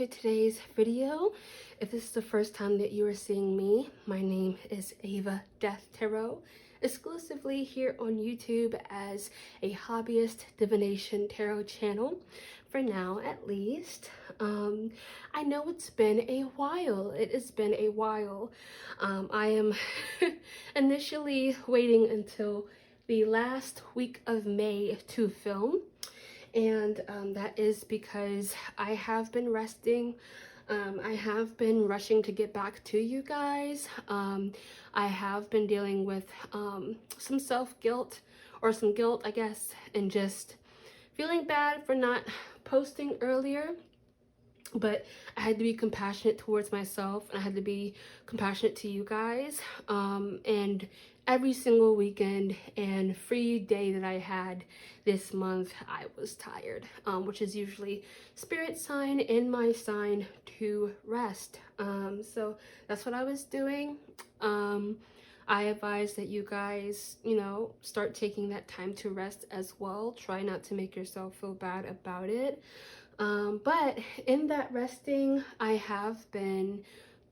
to today's video. If this is the first time that you are seeing me, my name is Ava Death Tarot, exclusively here on YouTube as a hobbyist divination tarot channel, for now at least. I know it's been a while. It has been a while. I am initially waiting until the last week of May to film. And that is because I have been resting. I have been rushing to get back to you guys. I have been dealing with some self-guilt, or some guilt, I guess, and just feeling bad for not posting earlier. But I had to be compassionate towards myself, and I had to be compassionate to you guys. And every single weekend and free day that I had this month, I was tired, which is usually spirit sign and my sign to rest. So that's what I was doing. I advise that you guys, start taking that time to rest as well. Try not to make yourself feel bad about it. But in that resting, I have been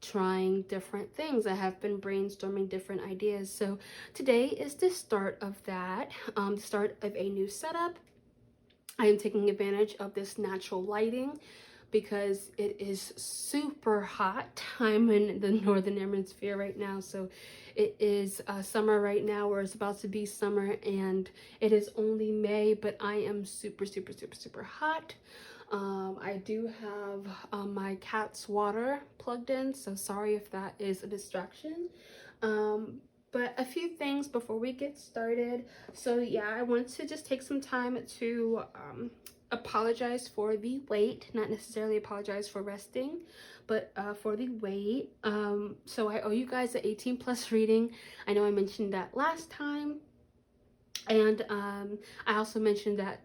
trying different things. I have been brainstorming different ideas. So today is the start of that, the start of a new setup. I am taking advantage of this natural lighting because it is super hot. I'm in the northern hemisphere right now, so it is summer right now, or it's about to be summer, and it is only May, but I am super hot. I do have my cat's water plugged in, so sorry if that is a distraction. But a few things before we get started. So yeah, I want to just take some time to apologize for the wait. Not necessarily apologize for resting, but for the wait. So I owe you guys an 18+ reading. I know I mentioned that last time. And I also mentioned that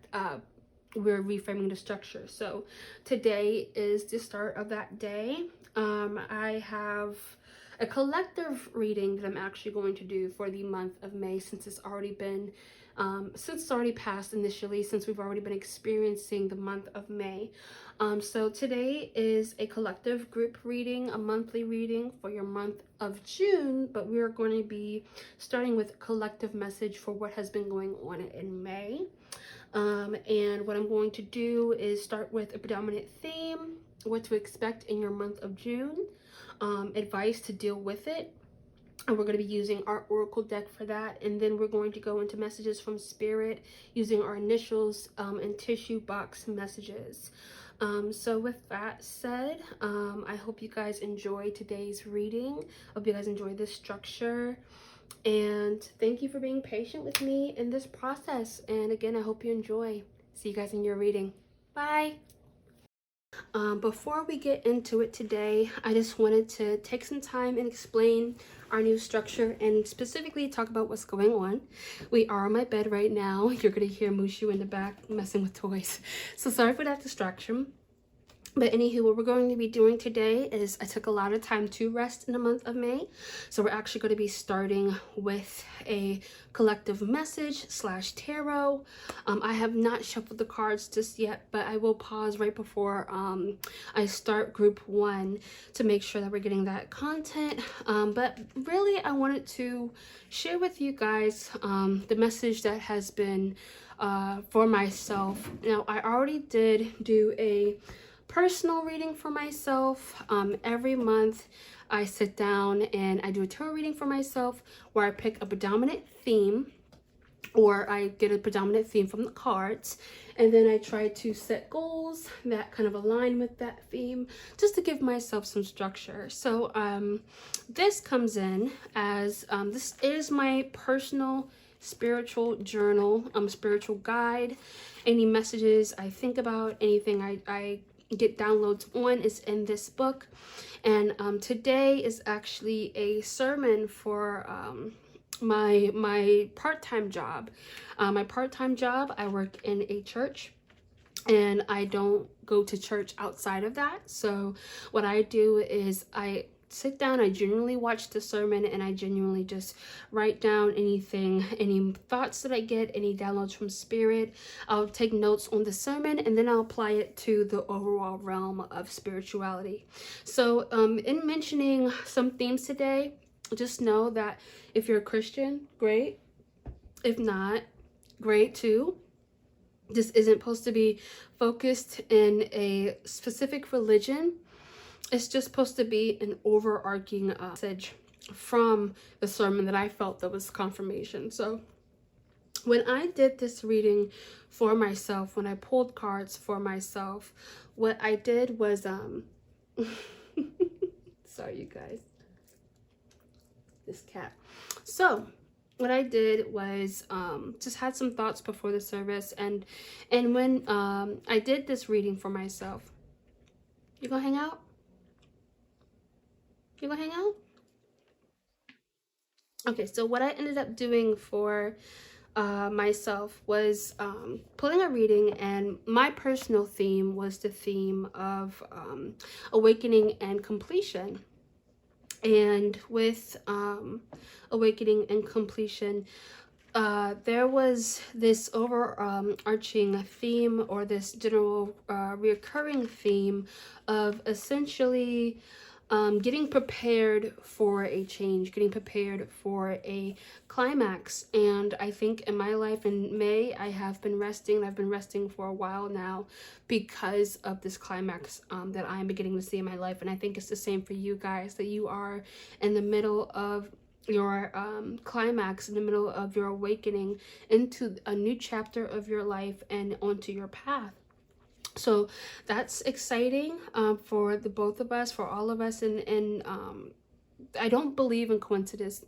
we're reframing the structure. So today is the start of that day. I have a collective reading that I'm actually going to do for the month of May, since it's already been since it's already passed initially, since we've already been experiencing the month of May. So today is a collective group reading, a monthly reading for your month of June, but we are going to be starting with a collective message for what has been going on in May. And what I'm going to do is start with a predominant theme, what to expect in your month of June, advice to deal with it, and we're going to be using our oracle deck for that. And then we're going to go into messages from spirit using our initials and Tissuebox messages. So with that said, I hope you guys enjoy today's reading. I hope you guys enjoy this structure. And thank you for being patient with me in this process. And again, I hope you enjoy. See you guys in your reading. Bye. Before we get into it today, I just wanted to take some time and explain our new structure and specifically talk about what's going on. We are on my bed right now. You're going to hear Mushu in the back messing with toys. So sorry for that distraction. But anywho, what we're going to be doing today is I took a lot of time to rest in the month of May. So we're actually going to be starting with a collective message / tarot. I have not shuffled the cards just yet, but I will pause right before I start group 1 to make sure that we're getting that content. But really, I wanted to share with you guys the message that has been for myself. Now, I already did do a personal reading for myself. Every month I sit down and I do a tarot reading for myself where I pick a predominant theme, or I get a predominant theme from the cards, and then I try to set goals that kind of align with that theme, just to give myself some structure. So this comes in as this is my personal spiritual journal, spiritual guide. Any messages I think about, anything I get downloads on is in this book. And today is actually a sermon for my part-time job. My part-time job, I work in a church, and I don't go to church outside of that. So what I do is I sit down, I genuinely watch the sermon, and I genuinely just write down anything, any thoughts that I get, any downloads from spirit. I'll take notes on the sermon, and then I'll apply it to the overall realm of spirituality. So in mentioning some themes today, just know that if you're a Christian, great. If not, great too. This isn't supposed to be focused in a specific religion. It's just supposed to be an overarching message from the sermon that I felt that was confirmation. So when I did this reading for myself, when I pulled cards for myself, what I did was sorry you guys, this cat. So what I did was just had some thoughts before the service, and when I did this reading for myself. You gonna hang out? You gonna hang out? Okay, so what I ended up doing for myself was pulling a reading, and my personal theme was the theme of awakening and completion. And with awakening and completion, there was this overarching theme, or this general reoccurring theme of essentially getting prepared for a change, getting prepared for a climax. And I think in my life in May, I have been resting. I've been resting for a while now because of this climax that I'm beginning to see in my life. And I think it's the same for you guys, that you are in the middle of your climax, in the middle of your awakening into a new chapter of your life and onto your path. So that's exciting for the both of us, for all of us. And I don't believe in coincidences.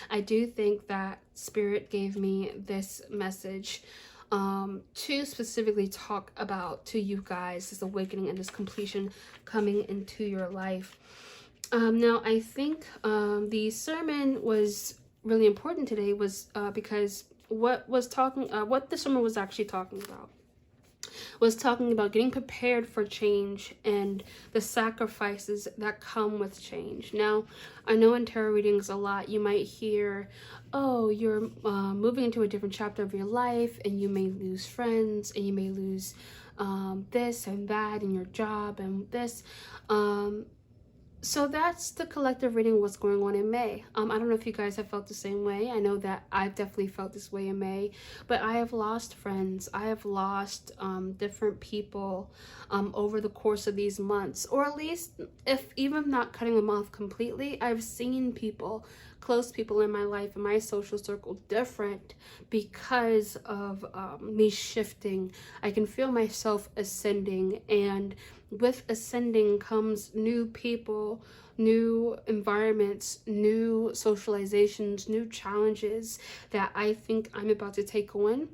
I do think that Spirit gave me this message to specifically talk about to you guys, this awakening and this completion coming into your life. Now, I think the sermon was really important today was because what the sermon was actually talking about was talking about getting prepared for change and the sacrifices that come with change. Now, I know in tarot readings a lot you might hear, oh, you're moving into a different chapter of your life, and you may lose friends, and you may lose this and that in your job and this. So that's the collective reading, what's going on in May. I don't know if you guys have felt the same way. I know that I've definitely felt this way in May, but I have lost friends. I have lost different people over the course of these months, or at least, if even not cutting them off completely, I've seen people, close people in my life, in my social circle, different because of me shifting. I can feel myself ascending, and with ascending comes new people, new environments, new socializations, new challenges that I think I'm about to take on,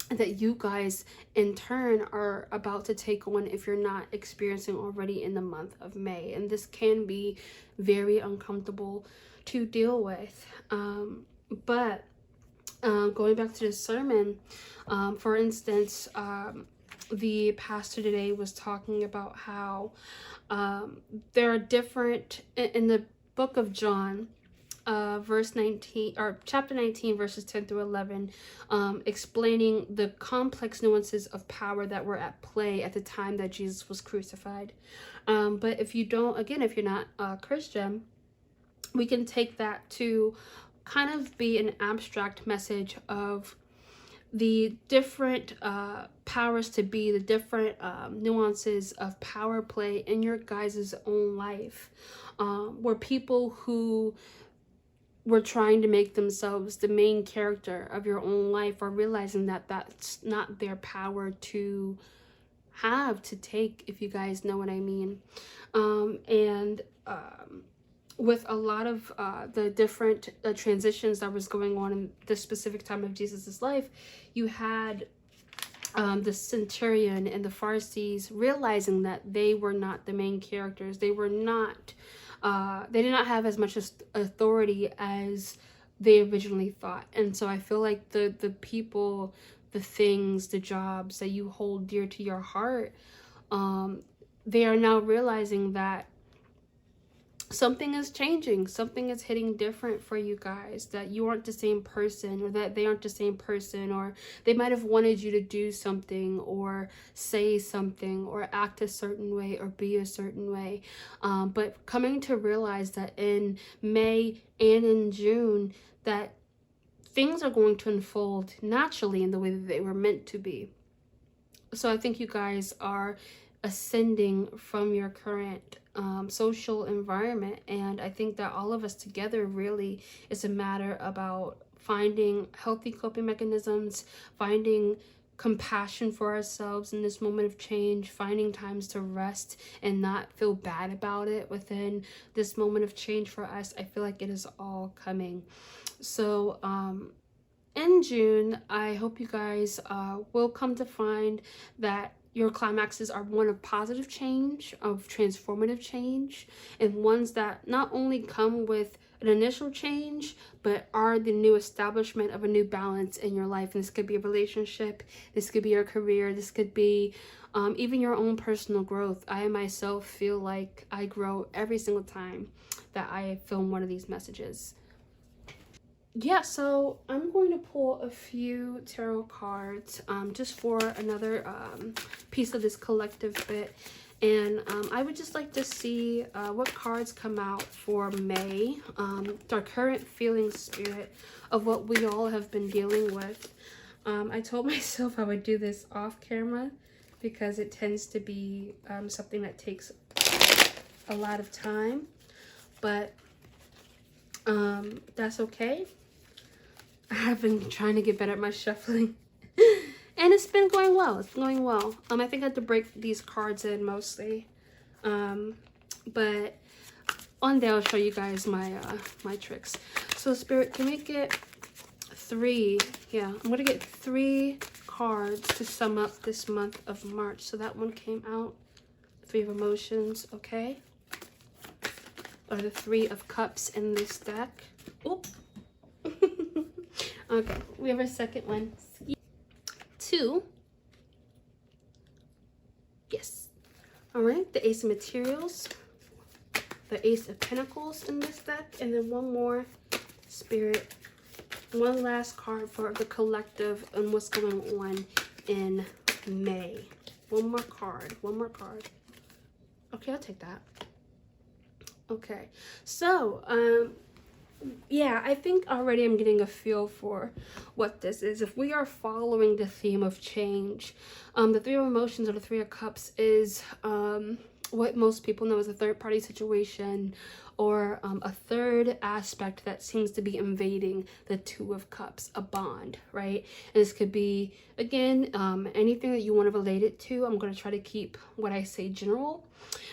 that you guys in turn are about to take on if you're not experiencing already in the month of May. And this can be very uncomfortable to deal with. But going back to the sermon, for instance, the pastor today was talking about how there are different, in the book of John, verse 19, or chapter 19, verses 10 through 11, explaining the complex nuances of power that were at play at the time that Jesus was crucified. But if you don't, again, if you're not a Christian, we can take that to kind of be an abstract message of the different powers to be, the different nuances of power play in your guys' own life, where people who were trying to make themselves the main character of your own life are realizing that that's not their power to have, to take, if you guys know what I mean. With a lot of the different transitions that was going on in this specific time of Jesus's life, you had the centurion and the Pharisees realizing that they were not the main characters. They were not, they did not have as much authority as they originally thought. And so I feel like the people, the things, the jobs that you hold dear to your heart, they are now realizing that something is changing, something is hitting different for you guys, that you aren't the same person, or that they aren't the same person, or they might have wanted you to do something or say something or act a certain way or be a certain way, but coming to realize that in May and in June that things are going to unfold naturally in the way that they were meant to be. So I think you guys are ascending from your current social environment, and I think that all of us together really is a matter about finding healthy coping mechanisms, finding compassion for ourselves in this moment of change, finding times to rest and not feel bad about it within this moment of change for us. I feel like it is all coming. So in June, I hope you guys will come to find that your climaxes are one of positive change, of transformative change, and ones that not only come with an initial change, but are the new establishment of a new balance in your life. And this could be a relationship, this could be your career, this could be even your own personal growth. I myself feel like I grow every single time that I film one of these messages. Yeah, so I'm going to pull a few tarot cards just for another piece of this collective bit. And I would just like to see what cards come out for May, our current feeling, spirit of what we all have been dealing with. I told myself I would do this off camera because it tends to be something that takes a lot of time, but that's okay. I have been trying to get better at my shuffling. And it's been going well. It's going well. I think I have to break these cards in mostly. But on there I'll show you guys my my tricks. So Spirit, can we get 3? Yeah, I'm gonna get 3 cards to sum up this month of March. So that one came out. 3 of Emotions, okay? Or the 3 of Cups in this deck. Oop. Okay, we have our second one. 2. Yes. All right, the Ace of Materials, the Ace of Pentacles in this deck, and then one more, Spirit. One last card for the collective and what's going on in May. One more card. One more card. Okay, I'll take that. Okay, so yeah, I think already I'm getting a feel for what this is. If we are following the theme of change, the 3 of Emotions or the 3 of Cups is what most people know as a third-party situation, or a third aspect that seems to be invading the 2 of Cups, a bond, right? And this could be, again, anything that you want to relate it to. I'm going to try to keep what I say general.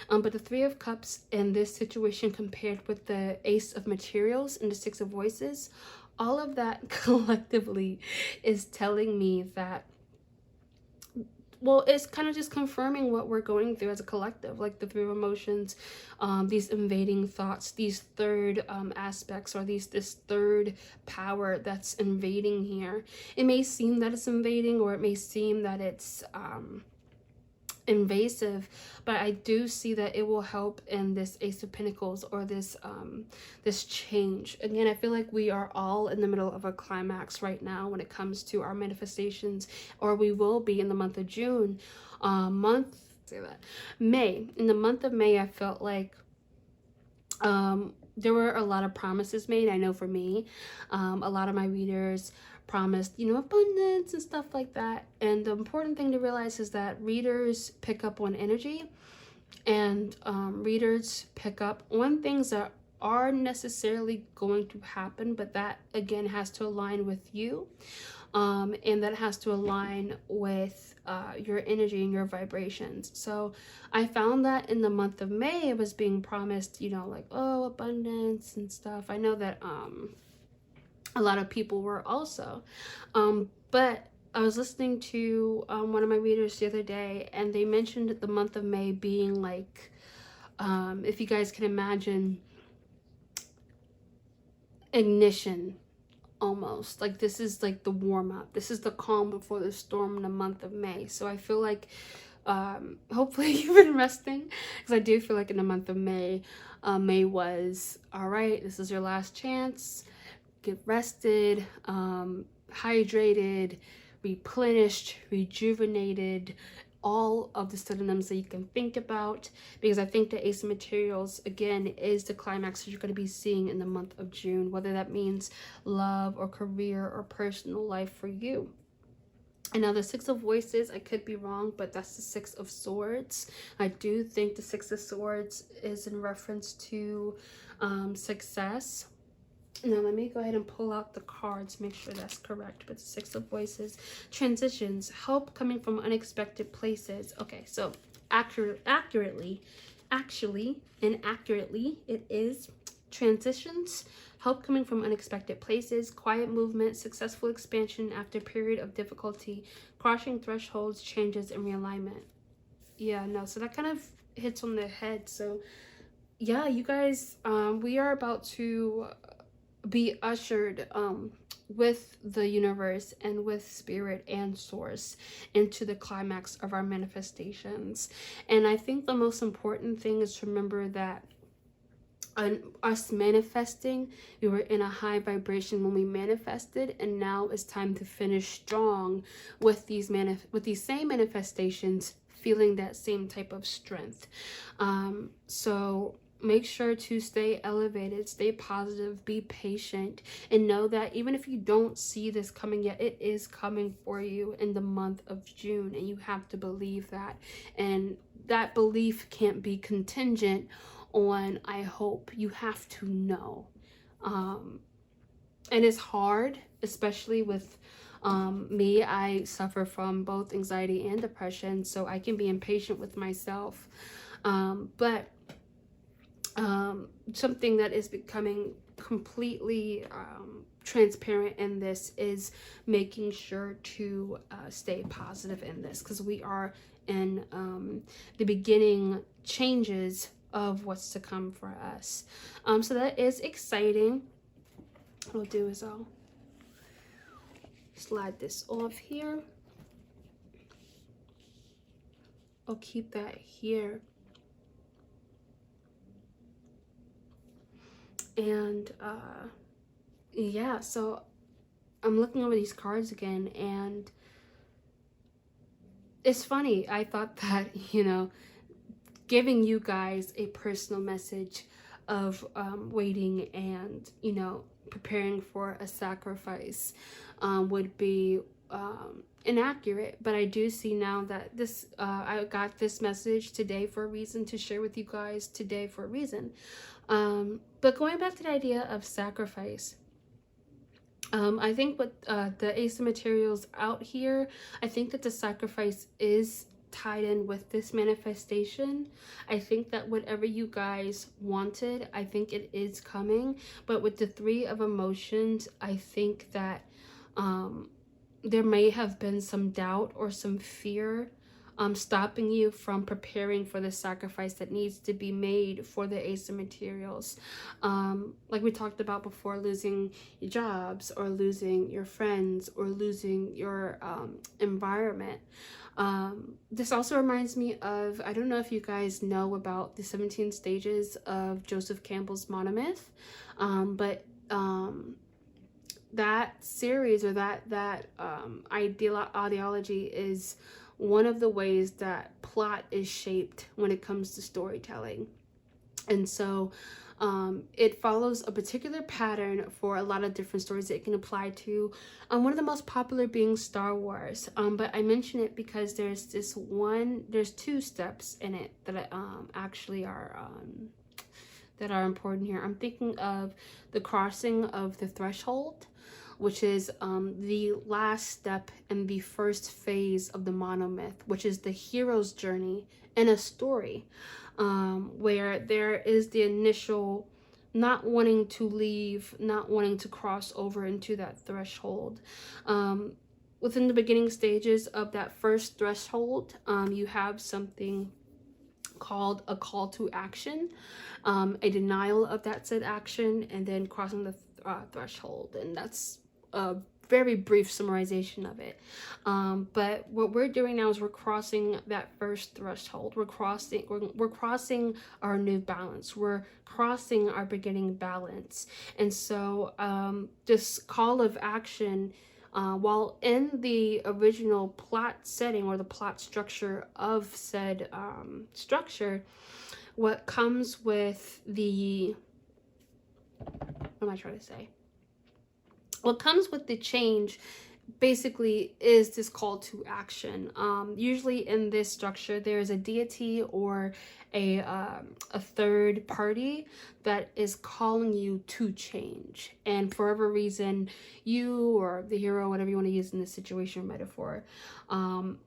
But the 3 of Cups in this situation compared with the Ace of Materials and the 6 of Voices, all of that collectively is telling me that, well, it's kind of just confirming what we're going through as a collective, like the 3 of Emotions, these invading thoughts, these third aspects, or this third power that's invading here. It may seem that it's invading, or it may seem that it's invasive, but I do see that it will help in this Ace of Pentacles, or this this change. Again, I feel like we are all in the middle of a climax right now when it comes to our manifestations, or we will be in the month of June. May. In the month of May, I felt like there were a lot of promises made. I know for me, a lot of my readers promised, you know, abundance and stuff like that. And the important thing to realize is that readers pick up on energy, and readers pick up on things that are necessarily going to happen, but that again has to align with you, and that has to align with your energy and your vibrations. So I found that in the month of May, it was being promised, you know, like, oh, abundance and stuff. I know that a lot of people were also, but I was listening to one of my readers the other day, and they mentioned the month of May being like, if you guys can imagine, ignition, almost like this is like the warm-up, this is the calm before the storm in the month of May. So I feel like Hopefully you've been resting, because I do feel like in the month of May, May was, all right, this is your last chance. Get rested, hydrated, replenished, rejuvenated, all of the synonyms that you can think about, because I think the Ace of Materials, again, is the climax that you're going to be seeing in the month of June, whether that means love or career or personal life for you. And now the Six of Voices, I could be wrong, but that's the Six of Swords. I do think the Six of Swords is in reference to success. Now let me go ahead and pull out the cards, make sure that's correct. But the Six of Voices, transitions, help coming from unexpected places. Okay, so accurately, it is transitions, help coming from unexpected places, quiet movement, successful expansion after a period of difficulty, crossing thresholds, changes, and realignment. Yeah, no, so that kind of hits on the head. So yeah, you guys, we are about to be ushered with the universe and with spirit and source into the climax of our manifestations. And I think the most important thing is to remember that us manifesting, we were in a high vibration when we manifested, and now it's time to finish strong with these same manifestations, feeling that same type of strength. So make sure to stay elevated, stay positive, be patient, and know that even if you don't see this coming yet, it is coming for you in the month of June, and you have to believe that. And that belief can't be contingent on I hope. You have to know. And it's hard, especially with me. I suffer from both anxiety and depression, so I can be impatient with myself. But something that is becoming completely transparent in this is making sure to stay positive in this, because we are in the beginning changes of what's to come for us. So that is exciting. What I'll do is I'll slide this off here. I'll keep that here. And yeah, so I'm looking over these cards again, and it's funny. I thought that, you know, giving you guys a personal message of waiting and, you know, preparing for a sacrifice would be inaccurate. But I do see now that this I got this message today for a reason, to share with you guys today for a reason. But going back to the idea of sacrifice, I think with the Ace of Materials out here, I think that the sacrifice is tied in with this manifestation. I think that whatever you guys wanted, I think it is coming. But with the Three of Emotions, I think that there may have been some doubt or some fear stopping you from preparing for the sacrifice that needs to be made for the Ace of Materials. Like we talked about before, losing your jobs, or losing your friends, or losing your environment. This also reminds me of, I don't know if you guys know about the 17 stages of Joseph Campbell's monomyth, but that series, or that ideology, is one of the ways that plot is shaped when it comes to storytelling. And so it follows a particular pattern for a lot of different stories that it can apply to. One of the most popular being Star Wars. But I mention it because there's two steps in it that actually are that are important here. I'm thinking of the crossing of the threshold, which is the last step in the first phase of the monomyth, which is the hero's journey in a story, where there is the initial not wanting to leave, not wanting to cross over into that threshold. Within the beginning stages of that first threshold, you have something called a call to action, a denial of that said action, and then crossing the threshold. And that's a very brief summarization of it. But what we're doing now is we're crossing that first threshold. We're crossing our new balance. We're crossing our beginning balance. And so this call of action, while in the original plot setting or the plot structure of said structure, what comes with the, what am I trying to say? What comes with the change basically is this call to action. Usually in this structure, there is a deity or a third party that is calling you to change, and for whatever reason, you or the hero, whatever you want to use in this situation or metaphor,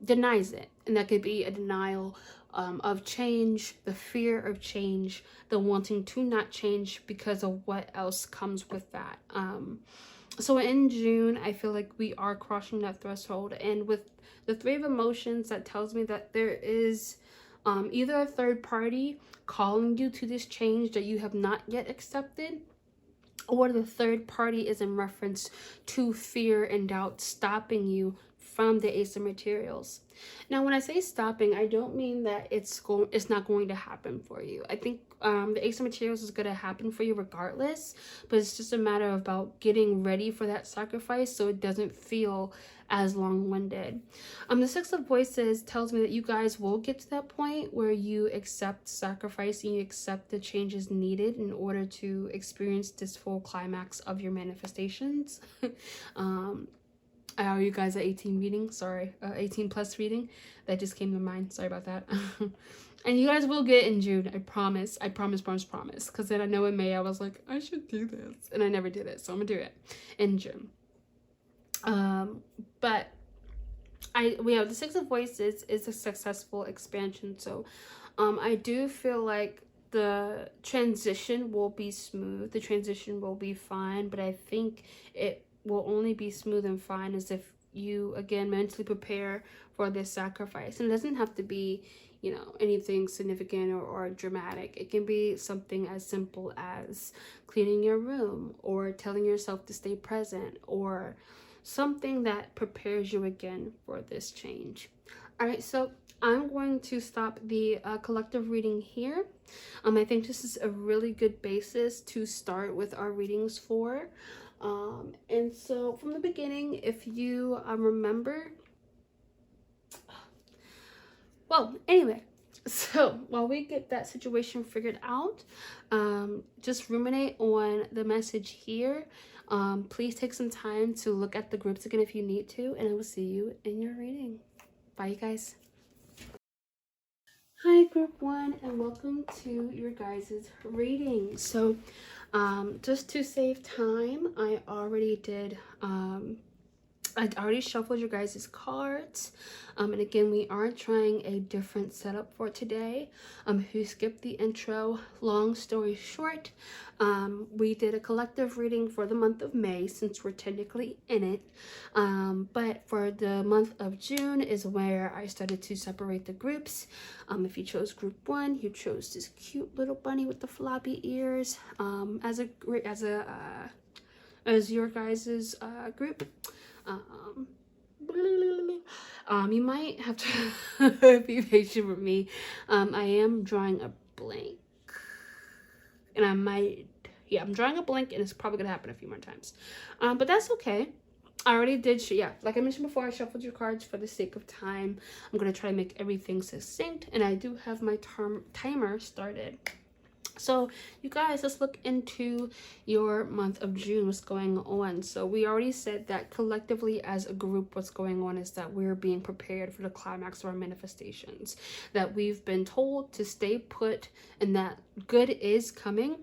denies it. And that could be a denial of change, the fear of change, the wanting to not change because of what else comes with that. So in June, I feel like we are crossing that threshold, and with the Three of Emotions, that tells me that there is either a third party calling you to this change that you have not yet accepted, or the third party is in reference to fear and doubt stopping you from the Ace of Materials. Now, when I say stopping, I don't mean that it's not going to happen for you. I think the Ace of Materials is going to happen for you regardless, but it's just a matter about getting ready for that sacrifice so it doesn't feel as long-winded. The Six of Voices tells me that you guys will get to that point where you accept sacrifice and you accept the changes needed in order to experience this full climax of your manifestations. I owe you guys an 18 reading, sorry, 18 plus reading. That just came to mind, sorry about that. And you guys will get in June, I promise, promise. Because then I know in May I was like, I should do this. And I never did it, so I'm gonna do it in June. But we have the Six of Voices is a successful expansion. So I do feel like the transition will be smooth. The transition will be fine, but I think it will only be smooth and fine as if you, again, mentally prepare for this sacrifice. And it doesn't have to be, you know, anything significant or dramatic. It can be something as simple as cleaning your room or telling yourself to stay present or something that prepares you again for this change. All right, so I'm going to stop the collective reading here. I think this is a really good basis to start with our readings for. And so from the beginning, if you remember, well, anyway, so while we get that situation figured out, just ruminate on the message here. Please take some time to look at the groups again if you need to, and I will see you in your reading. Bye, you guys. Hi, group 1, and welcome to your guys' reading. So just to save time, I already shuffled your guys' cards. And again, we are trying a different setup for today. If you skipped the intro, long story short, we did a collective reading for the month of May since we're technically in it. But for the month of June is where I started to separate the groups. If you chose group 1, you chose this cute little bunny with the floppy ears as your guys' group. You might have to be patient with me. I am drawing a blank, and I'm drawing a blank, and it's probably gonna happen a few more times, but that's okay. I already did, like I mentioned before, I shuffled your cards for the sake of time. I'm gonna try to make everything succinct, and I do have my timer started. So you guys, let's look into your month of June, what's going on. So we already said that collectively as a group, what's going on is that we're being prepared for the climax of our manifestations, that we've been told to stay put and that good is coming.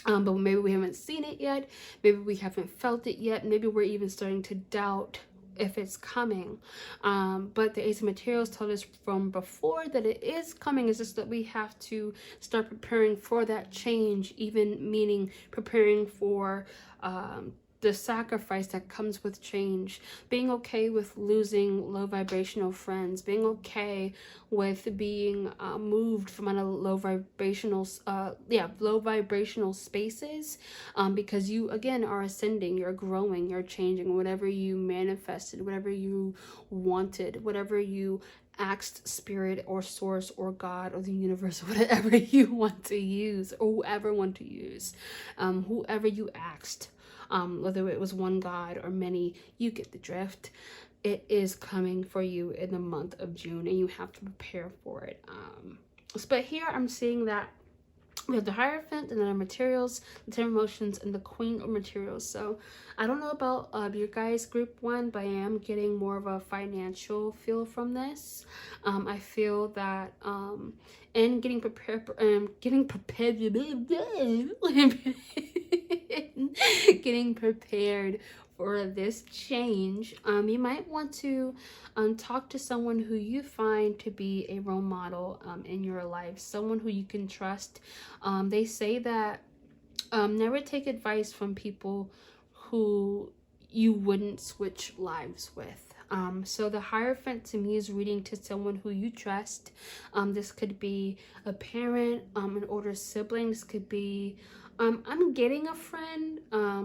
But maybe we haven't seen it yet, maybe we haven't felt it yet, maybe we're even starting to doubt if it's coming. But the Ace of Materials told us from before that it is coming. It's just that we have to start preparing for that change, even meaning preparing for the sacrifice that comes with change, being okay with losing low vibrational friends, being okay with being moved from a low vibrational spaces, because you again are ascending, you're growing, you're changing. Whatever you manifested, whatever you wanted, whatever you asked spirit or source or God or the universe, whatever you want to use, or whoever want to use, whoever you asked, whether it was one God or many, you get the drift. It is coming for you in the month of June, and you have to prepare for it. But here I'm seeing that we have the Hierophant, and then our materials, the Ten Emotions, and the Queen of Materials. So I don't know about your guys' group one, but I am getting more of a financial feel from this. I feel that and getting prepared getting prepared for this change, you might want to talk to someone who you find to be a role model in your life, someone who you can trust. They say that never take advice from people who you wouldn't switch lives with. So the Hierophant to me is reading to someone who you trust. This could be a parent, an older sibling. This could be I'm getting a friend,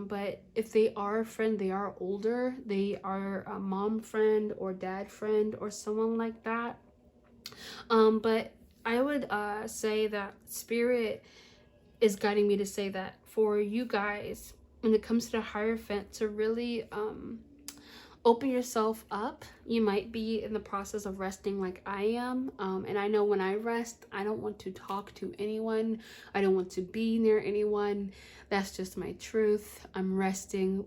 but if they are a friend, they are older. They are a mom friend or dad friend or someone like that. But I would say that Spirit is guiding me to say that for you guys, when it comes to the Hierophant, to really open yourself up. You might be in the process of resting like I am, and I know when I rest, I don't want to talk to anyone. I don't want to be near anyone. That's just my truth. I'm resting.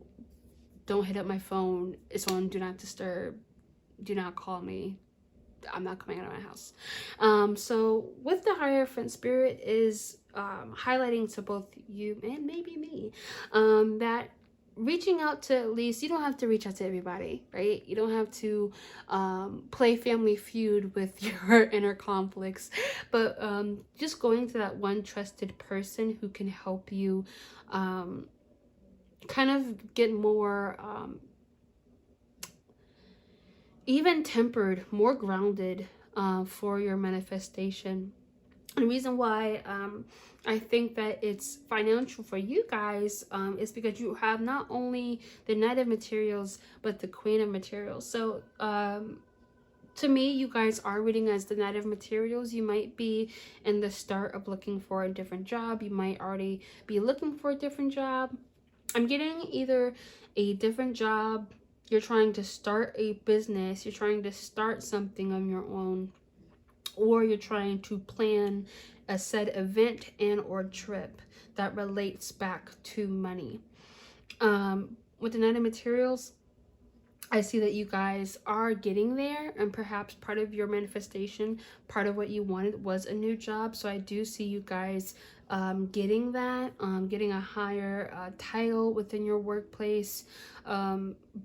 Don't hit up my phone. It's on do not disturb. Do not call me. I'm not coming out of my house. So with the Hierophant, Spirit is highlighting to both you and maybe me that reaching out to, at least, you don't have to reach out to everybody, right? You don't have to play Family Feud with your inner conflicts, but just going to that one trusted person who can help you kind of get more even tempered, more grounded for your manifestation. And the reason why I think that it's financial for you guys is because you have not only the Knight of Materials, but the Queen of Materials. So to me, you guys are reading as the Knight of Materials. You might be in the start of looking for a different job. You might already be looking for a different job. I'm getting either a different job, you're trying to start a business, you're trying to start something on your own, or you're trying to plan a said event and or trip that relates back to money. With the Knight of Materials, I see that you guys are getting there, and perhaps part of your manifestation, part of what you wanted was a new job. So I do see you guys getting that, getting a higher title within your workplace,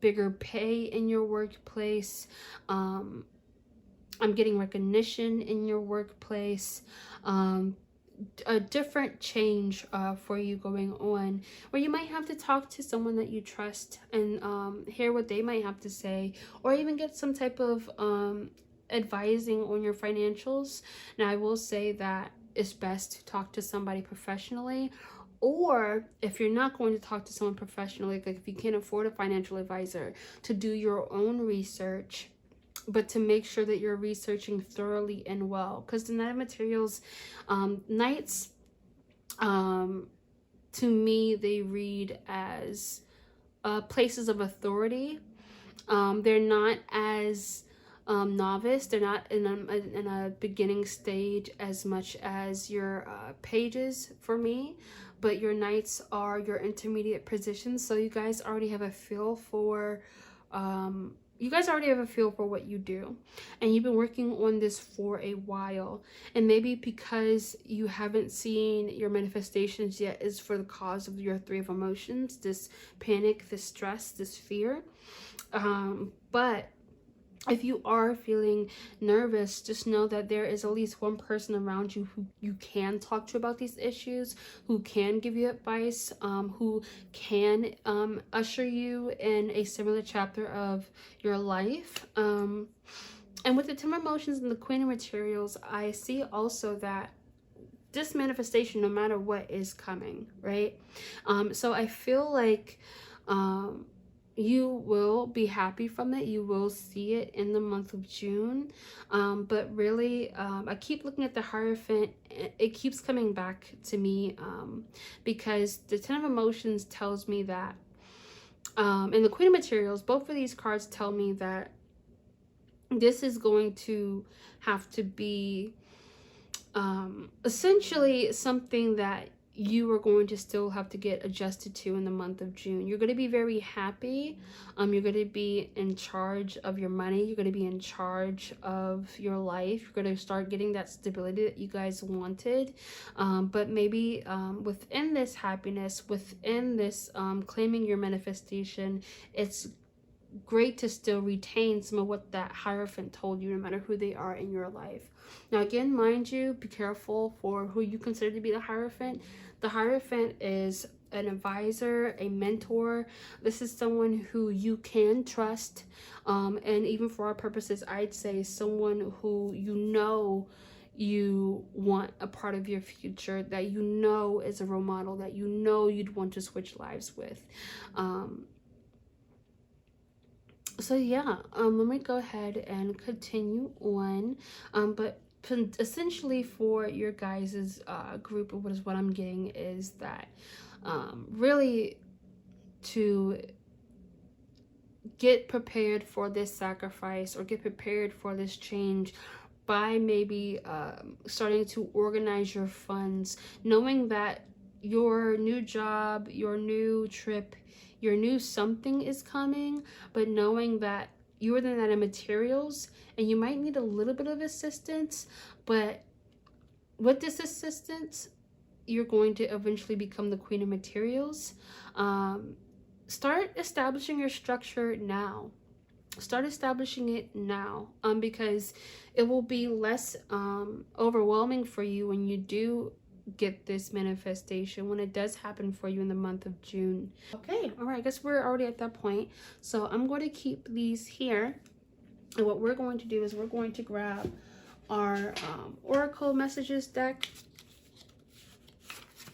bigger pay in your workplace. I'm getting recognition in your workplace, a different change for you going on, where you might have to talk to someone that you trust and hear what they might have to say, or even get some type of advising on your financials. Now, I will say that it's best to talk to somebody professionally, or if you're not going to talk to someone professionally, like if you can't afford a financial advisor, to do your own research, but to make sure that you're researching thoroughly and well. Because the Knight of Materials, Knights, to me, they read as places of authority. They're not as novice. They're not in a beginning stage as much as your pages for me, but your Knights are your intermediate positions. So you guys already have a feel for what you do, and you've been working on this for a while. And maybe because you haven't seen your manifestations yet is for the cause of your Three of Emotions, this panic, this stress, this fear. But if you are feeling nervous, just know that there is at least one person around you who you can talk to about these issues, who can give you advice, who can usher you in a similar chapter of your life. And with the 10 emotions and the Queen of Materials, I see also that this manifestation, no matter what, is coming, right? So I feel like you will be happy from it. You will see it in the month of June. But really, I keep looking at the Hierophant. It keeps coming back to me because the 10 of Emotions tells me that, and the Queen of Materials, both of these cards tell me that this is going to have to be essentially something that you are going to still have to get adjusted to in the month of June. You're going to be very happy. You're going to be in charge of your money. You're going to be in charge of your life. You're going to start getting that stability that you guys wanted. But maybe within this happiness, within this claiming your manifestation, it's great to still retain some of what that Hierophant told you, no matter who they are in your life. Now, again, mind you, be careful for who you consider to be the Hierophant. The Hierophant is an advisor, a mentor. This is someone who you can trust. And even for our purposes, I'd say someone who you want a part of your future, that is a role model, that you'd want to switch lives with. So yeah, let me go ahead and continue on. But essentially for your guys's group, what I'm getting is that really to get prepared for this sacrifice or get prepared for this change by maybe starting to organize your funds, knowing that your new job, your new trip, your new something is coming, but knowing that you're the Knight of Materials and you might need a little bit of assistance, but with this assistance, you're going to eventually become the Queen of Materials. Start establishing your structure now. Start establishing it now, because it will be less overwhelming for you when you do get this manifestation, when it does happen for you in the month of June. Okay, all right, I guess we're already at that point. So I'm going to keep these here. And what we're going to do is we're going to grab our Oracle Messages deck.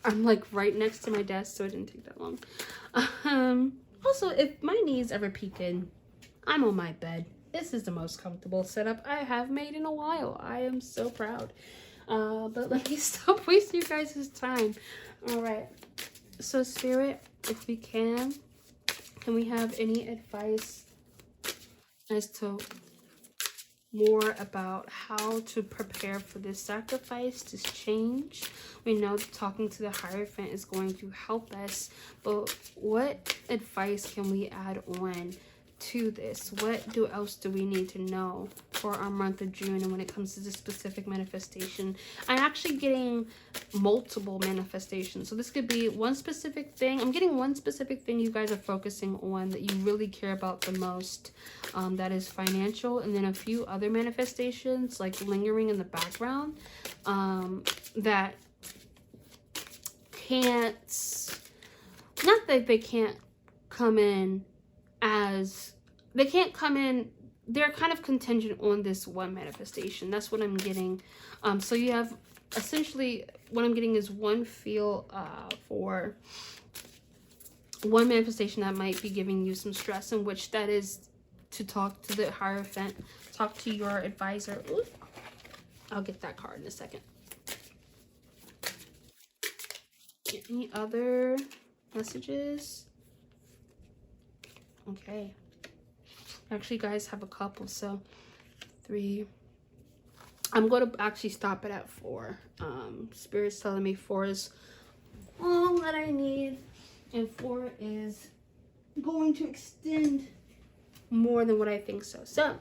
I'm like right next to my desk, so it didn't take that long. Also, if my knees ever peek in, I'm on my bed. This is the most comfortable setup I have made in a while. I am so proud. But let me stop wasting you guys' time. All right. So Spirit, if we can we have any advice as to more about how to prepare for this sacrifice, this change? We know that talking to the Hierophant is going to help us, but what advice can we add on to this? What else do we need to know for our month of June? And when it comes to this specific manifestation, I'm actually getting multiple manifestations. So this could be one specific thing. I'm getting one specific thing you guys are focusing on that you really care about the most. That is financial, and then a few other manifestations like lingering in the background that can't, not that they can't come in as, they can't come in, they're kind of contingent on this one manifestation. That's what I'm getting. So you have essentially, what I'm getting is one feel for one manifestation that might be giving you some stress, in which that is to talk to the Hierophant, talk to your advisor. Ooh, I'll get that card in a second. Any other messages? Okay. Actually, you guys have a couple, so 3. I'm going to actually stop it at 4. Spirit's telling me 4 is all that I need, and 4 is going to extend more than what I think so. So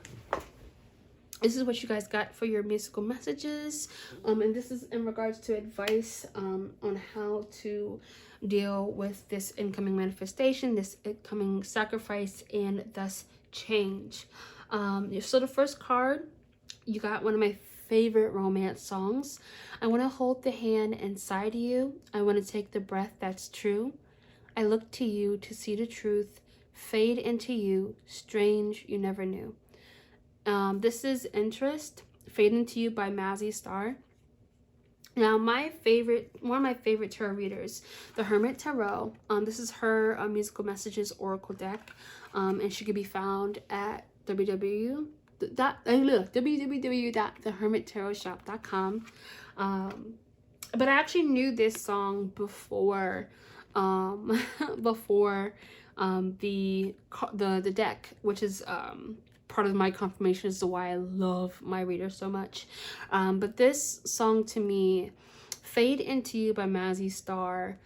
this is what you guys got for your musical messages, and this is in regards to advice on how to deal with this incoming manifestation, this incoming sacrifice, and thus change. So the first card, you got one of my favorite romance songs. I want to hold the hand inside you. I want to take the breath that's true. I look to you to see the truth. Fade into you. Strange you never knew. This is Interest. Fade into You by Mazzy Star. Now, one of my favorite tarot readers, the Hermit Tarot. This is her musical messages oracle deck, and she can be found at www.thehermittarotshop.com. But I actually knew this song before, the deck, which is part of my confirmation as to why I love my reader so much. But this song to me, Fade Into You by Mazzy Star,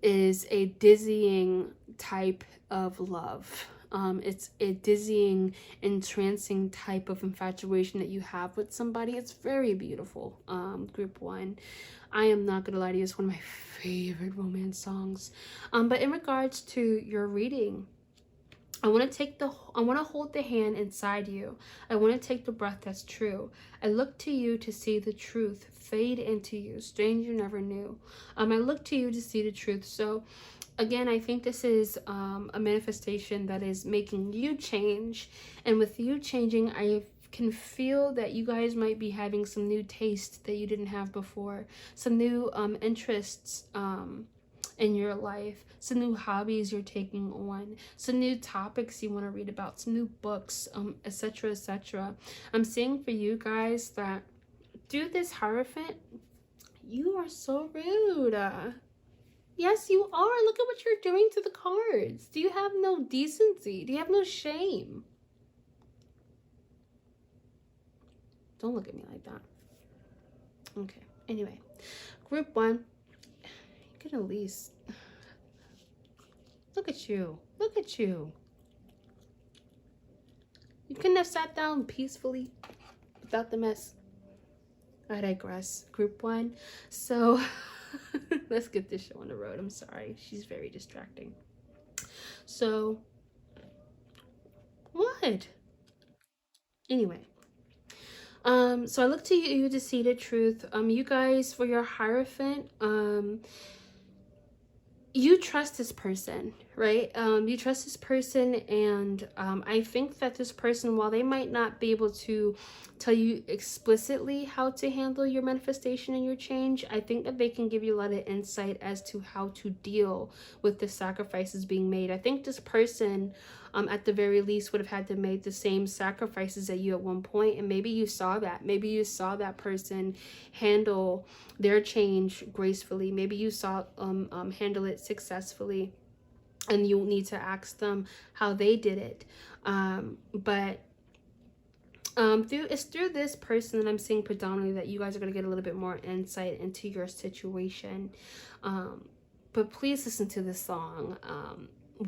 is a dizzying type of love. It's a dizzying, entrancing type of infatuation that you have with somebody. It's very beautiful. Group 1. I am not gonna lie to you, it's one of my favorite romance songs. But in regards to your reading, I want to hold the hand inside you. I want to take the breath that's true. I look to you to see the truth. Fade into you. Strange you never knew. I look to you to see the truth. So again, I think this is a manifestation that is making you change. And with you changing, I can feel that you guys might be having some new tastes that you didn't have before. Some new interests in your life, some new hobbies you're taking on, some new topics you want to read about, some new books, etc, etc. I'm saying for you guys that through this Hierophant, you are so rude. Yes, you are. Look at what you're doing to the cards. Do you have no decency? Do you have no shame? Don't look at me like that. Okay, anyway, group 1, you can at least look at you. Look at you. You couldn't have sat down peacefully without the mess. I digress. Group 1. So let's get this show on the road. I'm sorry. She's very distracting. So what? Anyway. So I look to you to see the truth. You guys, for your Hierophant, you trust this person, right? You trust this person, and I think that this person, while they might not be able to tell you explicitly how to handle your manifestation and your change, I think that they can give you a lot of insight as to how to deal with the sacrifices being made. I think this person, at the very least, would have had to make the same sacrifices at you at one point, and maybe you saw that. Maybe you saw that person handle their change gracefully. Maybe you saw handle it successfully, and you need to ask them how they did it. It's through this person that I'm seeing predominantly that you guys are going to get a little bit more insight into your situation. But please listen to this song.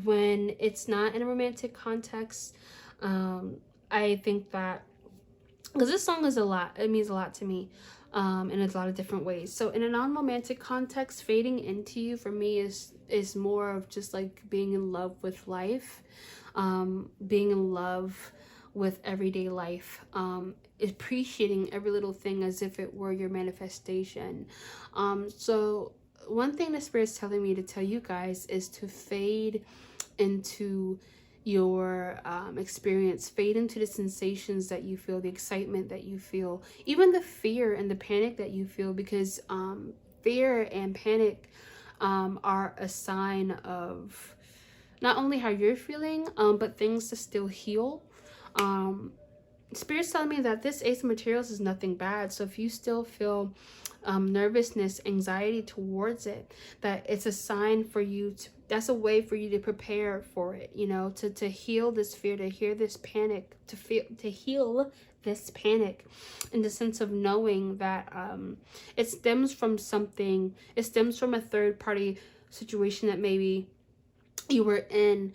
When it's not in a romantic context, I think that, because this song is a lot, it means a lot to me, in a lot of different ways. So in a non-romantic context, fading into you for me is more of just like being in love with life, being in love with everyday life, appreciating every little thing as if it were your manifestation. So one thing the Spirit's telling me to tell you guys is to fade into your experience, fade into the sensations that you feel, the excitement that you feel, even the fear and the panic that you feel, because fear and panic are a sign of not only how you're feeling, but things to still heal. Spirit's telling me that this Ace of Materials is nothing bad. So if you still feel nervousness, anxiety towards it, that it's a sign for you to, that's a way for you to prepare for it, you know, to heal this fear, to hear this panic, to heal this panic, in the sense of knowing that it stems from something, it stems from a third party situation that maybe you were in.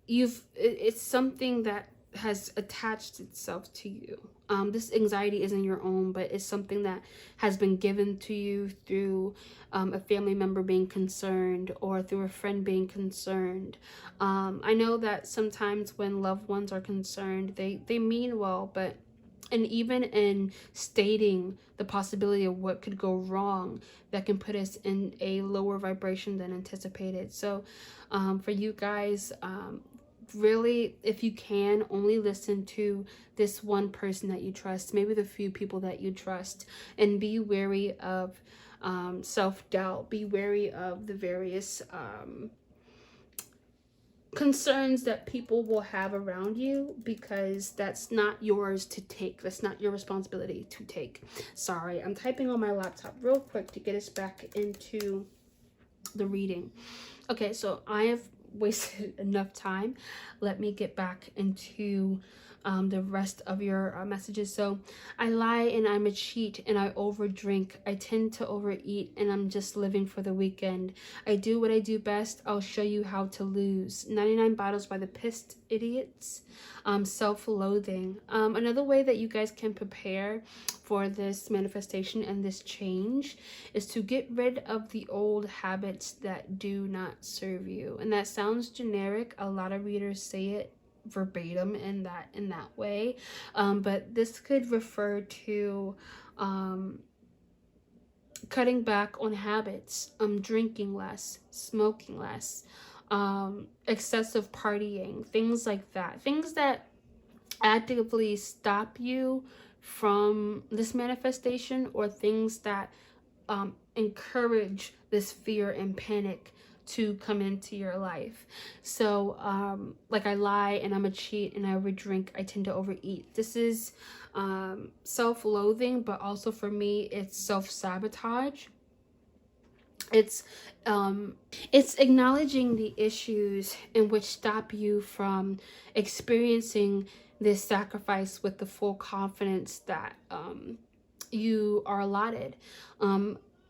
It's something that has attached itself to you. this anxiety isn't your own, but it's something that has been given to you through a family member being concerned, or through a friend being concerned. I know that sometimes when loved ones are concerned, they mean well, but and even in stating the possibility of what could go wrong, that can put us in a lower vibration than anticipated. So for you guys, really, if you can, only listen to this one person that you trust, maybe the few people that you trust, and be wary of self-doubt. Be wary of the various concerns that people will have around you, because that's not yours to take. That's not your responsibility to take. Sorry, I'm typing on my laptop real quick to get us back into the reading. Okay, so I have wasted enough time. Let me get back into the rest of your messages. So, I lie and I'm a cheat and I overdrink. I tend to overeat and I'm just living for the weekend. I do what I do best. I'll show you how to lose. 99 Bottles by the Pissed Idiots. Self-loathing. Another way that you guys can prepare for this manifestation and this change is to get rid of the old habits that do not serve you. And that sounds generic. A lot of readers say it verbatim in that way, but this could refer to cutting back on habits, drinking less, smoking less, excessive partying, things like that, things that actively stop you from this manifestation, or things that encourage this fear and panic to come into your life. So like, I lie and I'm a cheat and I overdrink, I tend to overeat. This is self-loathing, but also for me it's self-sabotage. It's acknowledging the issues in which stop you from experiencing this sacrifice with the full confidence that you are allotted.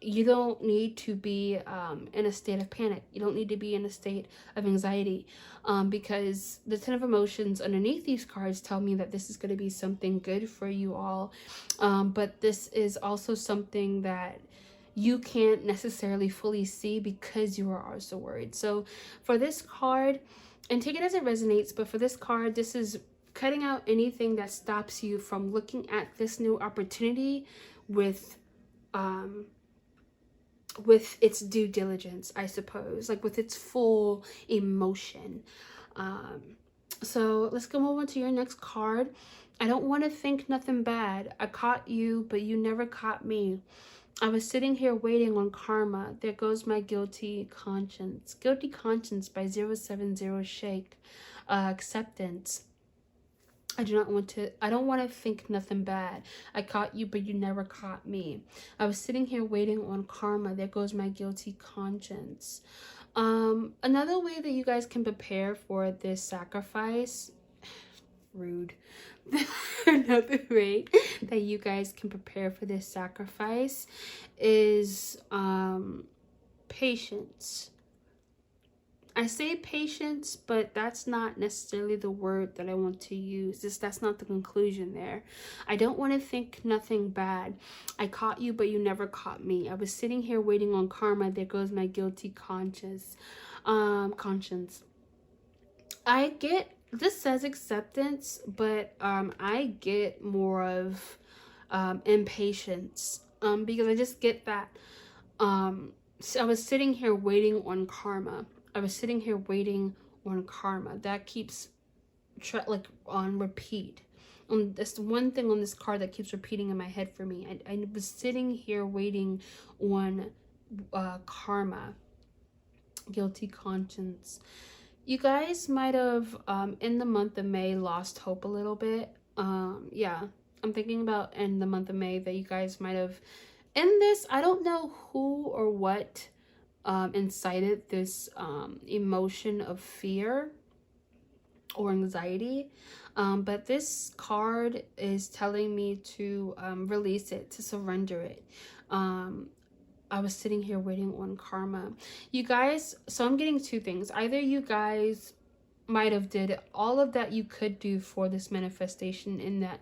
You don't need to be in a state of panic. You don't need to be in a state of anxiety, because the 10 of Emotions underneath these cards tell me that this is going to be something good for you all. But this is also something that you can't necessarily fully see because you are also worried. So for this card, and take it as it resonates, but for this card, this is cutting out anything that stops you from looking at this new opportunity with its due diligence, I suppose, like with its full emotion. So let's go on to your next card. I don't want to think nothing bad. I caught you, but you never caught me. I was sitting here waiting on karma. There goes my guilty conscience. Guilty Conscience by 070 Shake. Acceptance. I don't want to think nothing bad. I caught you, but you never caught me. I was sitting here waiting on karma. There goes my guilty conscience. Another way that you guys can prepare for this sacrifice, rude. Another way that you guys can prepare for this sacrifice is patience. I say patience, but that's not necessarily the word that I want to use. That's not the conclusion there. I don't want to think nothing bad. I caught you, but you never caught me. I was sitting here waiting on karma. There goes my guilty conscience. I get, this says acceptance, but I get more of impatience, because I just get that. So I was sitting here waiting on karma. I was sitting here waiting on karma. That keeps like on repeat. That's one thing on this card that keeps repeating in my head for me. I was sitting here waiting on karma. Guilty conscience. You guys might have in the month of May lost hope a little bit. Yeah, I'm thinking about in the month of May that you guys might have, in this, I don't know who or what incited this emotion of fear or anxiety, but this card is telling me to release it, to surrender it. I was sitting here waiting on karma. You guys, so I'm getting two things. Either you guys might have did all of that you could do for this manifestation, in that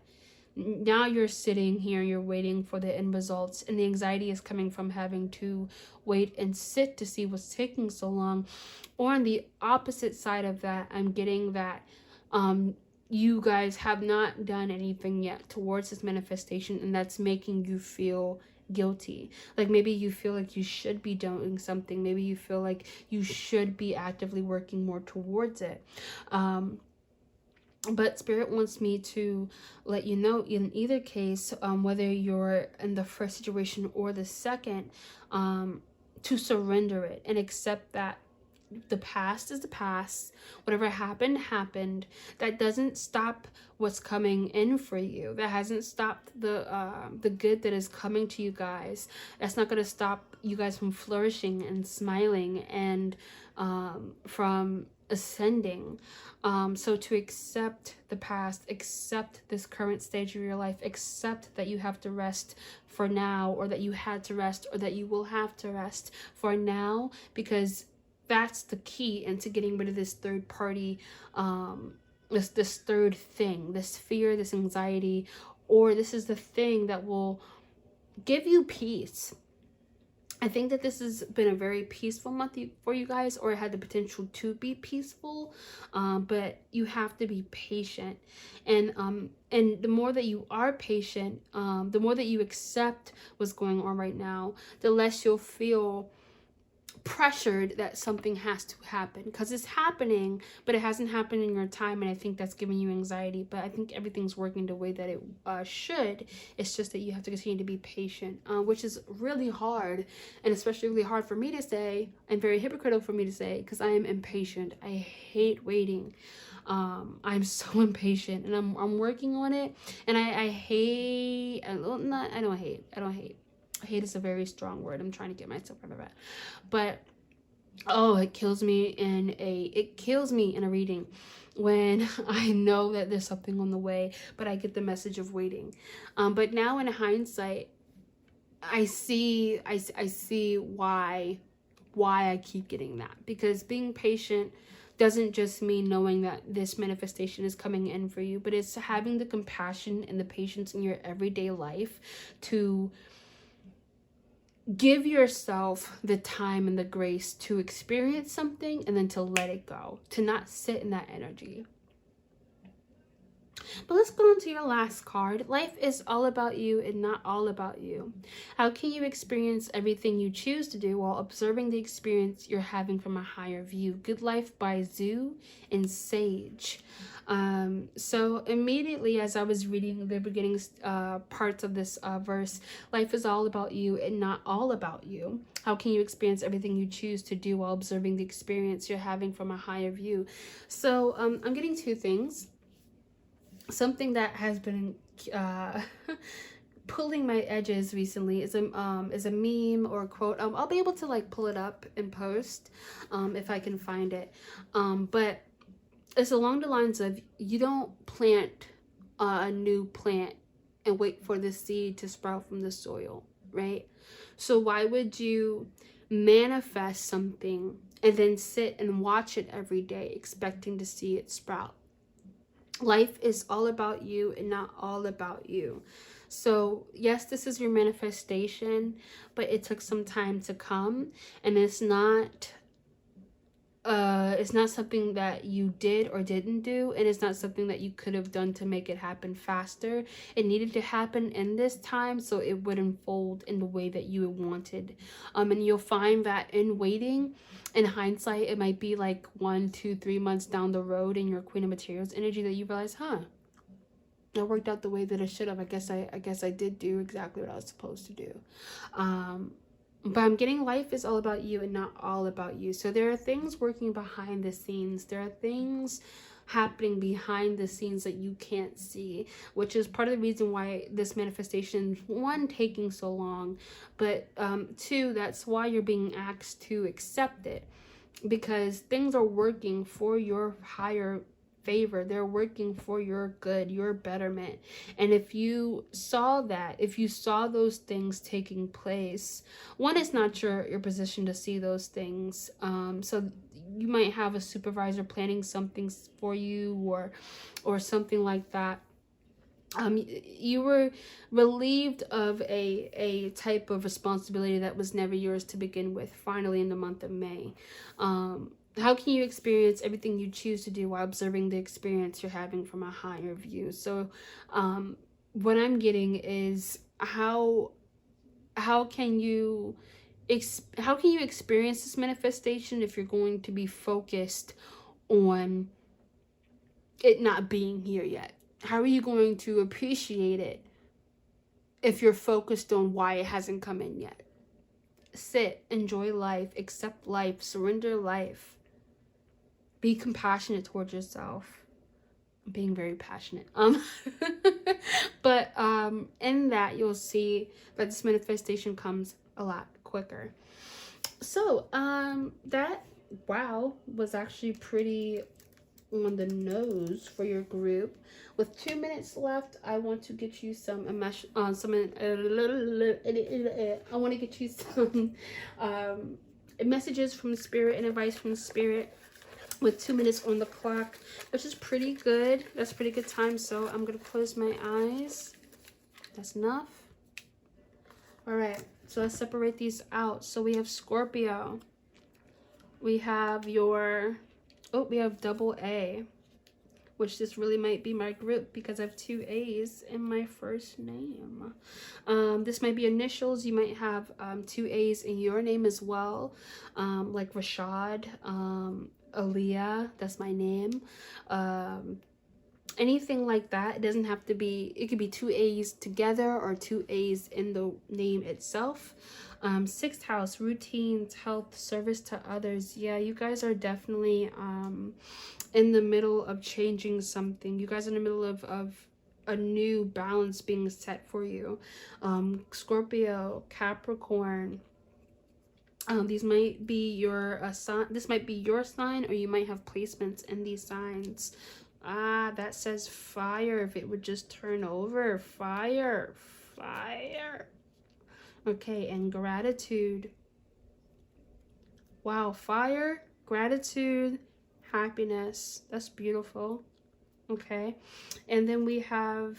Now you're sitting here, you're waiting for the end results, and the anxiety is coming from having to wait and sit to see what's taking so long. Or on the opposite side of that, I'm getting that you guys have not done anything yet towards this manifestation, and that's making you feel guilty. Like maybe you feel like you should be doing something. Maybe you feel like you should be actively working more towards it. But Spirit wants me to let you know, in either case, whether you're in the first situation or the second, to surrender it and accept that the past is the past. Whatever happened, happened. That doesn't stop what's coming in for you. That hasn't stopped the good that is coming to you guys. That's not going to stop you guys from flourishing and smiling and from ascending. So to accept the past, accept this current stage of your life, accept that you have to rest for now, or that you had to rest, or that you will have to rest for now, because that's the key into getting rid of this third party, this third thing, this fear, this anxiety, or this is the thing that will give you peace. I think that this has been a very peaceful month for you guys, or it had the potential to be peaceful, but you have to be patient. And the more that you are patient, the more that you accept what's going on right now, the less you'll feel pressured that something has to happen, because it's happening, but it hasn't happened in your time, and I think that's giving you anxiety. But I think everything's working the way that it should. It's just that you have to continue to be patient, which is really hard, and especially really hard for me to say, and very hypocritical for me to say, because I am impatient. I hate waiting. I'm so impatient, and I'm working on it. And I hate, I don't hate. Hate is a very strong word. I'm trying to get myself out of that. But it kills me in a reading when I know that there's something on the way, but I get the message of waiting. But now in hindsight, I see why I keep getting that, because being patient doesn't just mean knowing that this manifestation is coming in for you, but it's having the compassion and the patience in your everyday life to give yourself the time and the grace to experience something, and then to let it go, to not sit in that energy. But let's go on to your last card. Life is all about you and not all about you. How can you experience everything you choose to do while observing the experience you're having from a higher view? Good Life by Zoo and Sage. So immediately as I was reading the beginning parts of this verse, life is all about you and not all about you. How can you experience everything you choose to do while observing the experience you're having from a higher view? So I'm getting two things. Something that has been pulling my edges recently is a meme or a quote. I'll be able to like pull it up and post if I can find it. But it's along the lines of, you don't plant a new plant and wait for the seed to sprout from the soil, right? So why would you manifest something and then sit and watch it every day expecting to see it sprout? Life is all about you and not all about you. So yes, this is your manifestation, but it took some time to come, and it's not something that you did or didn't do, and it's not something that you could have done to make it happen faster. It needed to happen in this time so it would unfold in the way that you wanted. And you'll find that in waiting, in hindsight, it might be like 1, 2, 3 months down the road in your Queen of Materials energy that you realize, that worked out the way that it should have. I guess I did do exactly what I was supposed to do. But I'm getting life is all about you and not all about you. So there are things working behind the scenes. There are things happening behind the scenes that you can't see, which is part of the reason why this manifestation, one, taking so long, but two, that's why you're being asked to accept it, because things are working for your higher favor. They're working for your good, your betterment. And if you saw that, if you saw those things taking place, one, is not your position to see those things. So you might have a supervisor planning something for you, or something like that. You were relieved of a type of responsibility that was never yours to begin with, finally in the month of May. How can you experience everything you choose to do while observing the experience you're having from a higher view? So what I'm getting is how can you experience this manifestation if you're going to be focused on it not being here yet? How are you going to appreciate it if you're focused on why it hasn't come in yet? Sit, enjoy life, accept life, surrender life. Be compassionate towards yourself. I'm being very passionate. But in that you'll see that this manifestation comes a lot quicker. So that wow was actually pretty on the nose for your group. With 2 minutes left, I want to get you some I want to get you some messages from the spirit and advice from the spirit with 2 minutes on the clock, which is pretty good. That's pretty good time. So I'm gonna close my eyes. That's enough. All right, so let's separate these out. So we have Scorpio. We have your we have double A, which this really might be my group because I have 2 A's in my first name. This might be initials. You might have 2 A's in your name as well, like Rashad, Aaliyah, that's my name. Anything like that. It doesn't have to be, it could be 2 A's together or 2 A's in the name itself. 6th house, routines, health, service to others. Yeah, you guys are definitely in the middle of changing something. You guys are in the middle of a new balance being set for you. Scorpio, Capricorn. These might be your sign. This might be your sign, or you might have placements in these signs. That says fire. If it would just turn over. Fire. Fire. Okay, and gratitude. Wow, fire, gratitude, happiness. That's beautiful. Okay, and then we have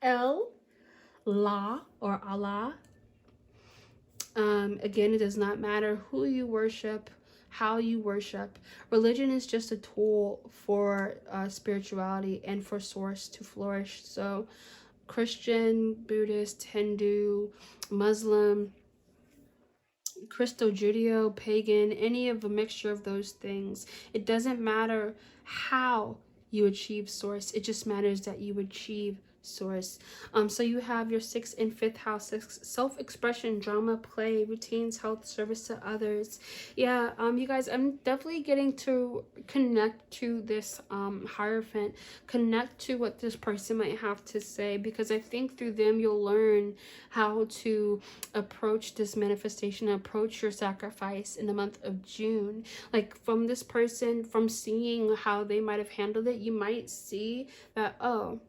El, La, or Allah. Again, it does not matter who you worship, how you worship. Religion is just a tool for spirituality and for source to flourish. So Christian, Buddhist, Hindu, Muslim, Christo, Judeo, pagan, any of a mixture of those things. It doesn't matter how you achieve source. It just matters that you achieve source. So you have your 6th and 5th house, self-expression, drama, play, routines, health, service to others. Yeah, you guys, I'm definitely getting to connect to this Hierophant, connect to what this person might have to say, because I think through them you'll learn how to approach this manifestation, approach your sacrifice in the month of June. Like from this person, from seeing how they might have handled it, you might see that, oh,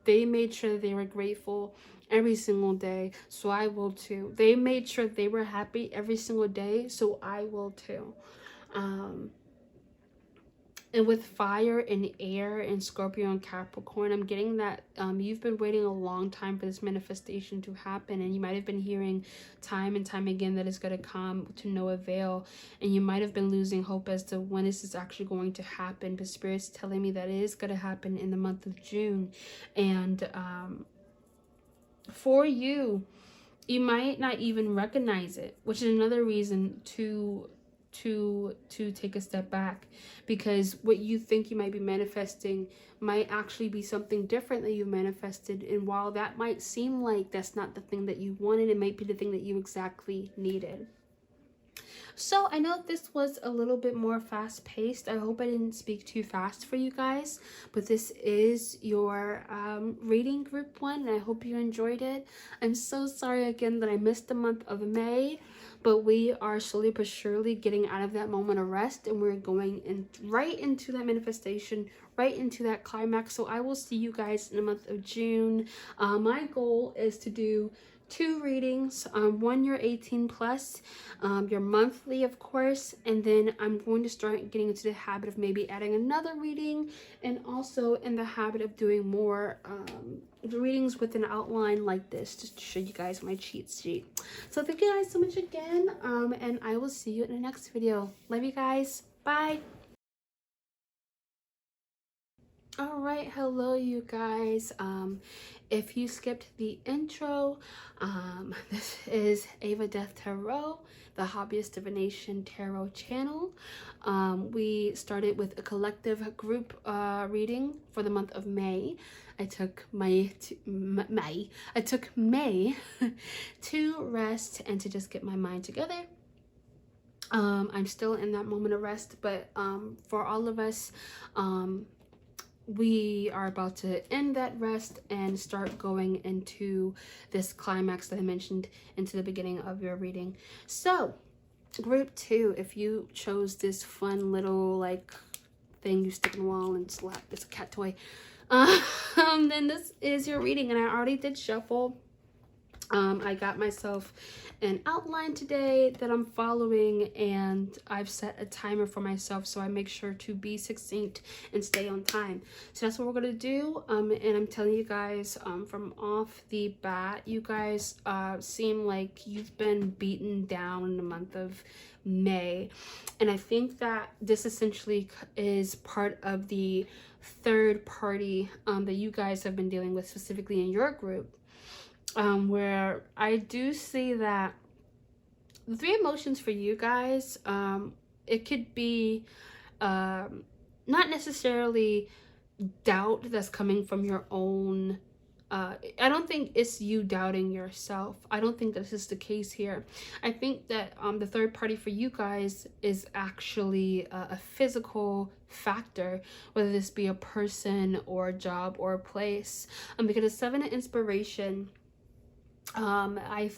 they made sure they were grateful every single day, so I will too. They made sure they were happy every single day, so I will too. And with fire and air and Scorpio and Capricorn, I'm getting that you've been waiting a long time for this manifestation to happen, and you might have been hearing time and time again that it's going to come to no avail, and you might have been losing hope as to when is this actually going to happen. But Spirit's telling me that it is going to happen in the month of June. And for you, you might not even recognize it, which is another reason to take a step back, because what you think you might be manifesting might actually be something different that you manifested. And while that might seem like that's not the thing that you wanted, it might be the thing that you exactly needed. So I know this was a little bit more fast-paced. I hope I didn't speak too fast for you guys, but this is your reading group 1, and I hope you enjoyed it. I'm so sorry again that I missed the month of May, but we are slowly but surely getting out of that moment of rest, and we're going in right into that manifestation, right into that climax. So I will see you guys in the month of June. My goal is to do 2 readings, one your 18 plus, your monthly of course, and then I'm going to start getting into the habit of maybe adding another reading, and also in the habit of doing more readings with an outline like this, just to show you guys my cheat sheet. So thank you guys so much again, and I will see you in the next video. Love you guys. Bye. All right, hello you guys. If you skipped the intro, this is Ava Death Tarot, the Hobbyist Divination Tarot channel. We started with a collective group reading for the month of May. I took May to rest and to just get my mind together. I'm still in that moment of rest, but for all of us, we are about to end that rest and start going into this climax that I mentioned into the beginning of your reading. So group 2, if you chose this fun little like thing you stick in the wall and slap, it's a cat toy, then this is your reading. And I already did shuffle. I got myself an outline today that I'm following, and I've set a timer for myself so I make sure to be succinct and stay on time. So that's what we're gonna do. And I'm telling you guys, from off the bat, you guys seem like you've been beaten down in the month of May, and I think that this essentially is part of the third party that you guys have been dealing with, specifically in your group. Where I do see that the 3 emotions for you guys, it could be not necessarily doubt that's coming from your own, I don't think it's you doubting yourself. I don't think this is the case here. I think that the third party for you guys is actually a physical factor, whether this be a person or a job or a place, because the 7 of inspiration, I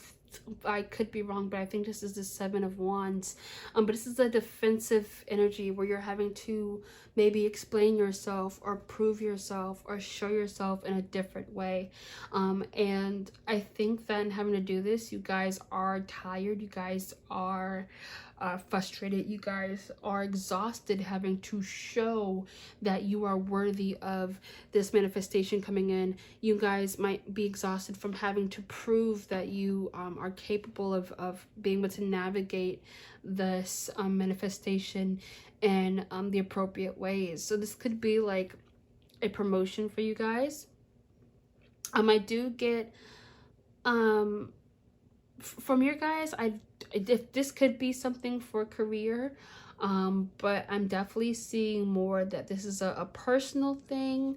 could be wrong, but I think this is the 7 of Wands. But this is a defensive energy where you're having to maybe explain yourself or prove yourself or show yourself in a different way. And I think that in having to do this, you guys are tired. You guys are frustrated. You guys are exhausted, having to show that you are worthy of this manifestation coming in. You guys might be exhausted from having to prove that you are capable of being able to navigate this manifestation in the appropriate ways. So this could be like a promotion for you guys. I do get from your guys, if this could be something for career, but I'm definitely seeing more that this is a personal thing.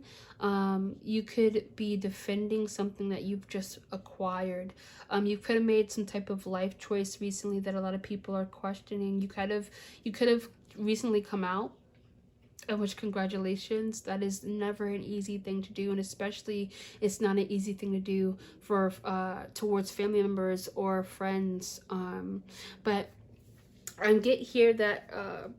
You could be defending something that you've just acquired. You could have made some type of life choice recently that a lot of people are questioning. You could have recently come out, which congratulations. That is never an easy thing to do, and especially it's not an easy thing to do for towards family members or friends. But I get here that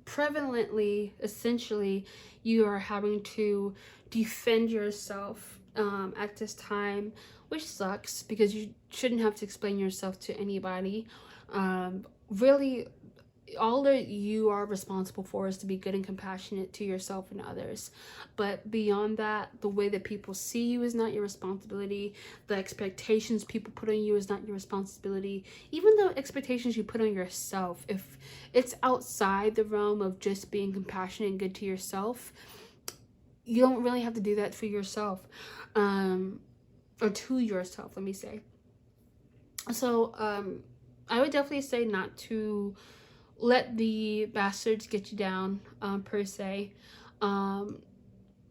prevalently, essentially, you are having to defend yourself at this time, which sucks because you shouldn't have to explain yourself to anybody. Really, all that you are responsible for is to be good and compassionate to yourself and others. But beyond that, the way that people see you is not your responsibility. The expectations people put on you is not your responsibility. Even the expectations you put on yourself, if it's outside the realm of just being compassionate and good to yourself, you don't really have to do that for yourself, or to yourself, let me say. So I would definitely say not to let the bastards get you down, per se, and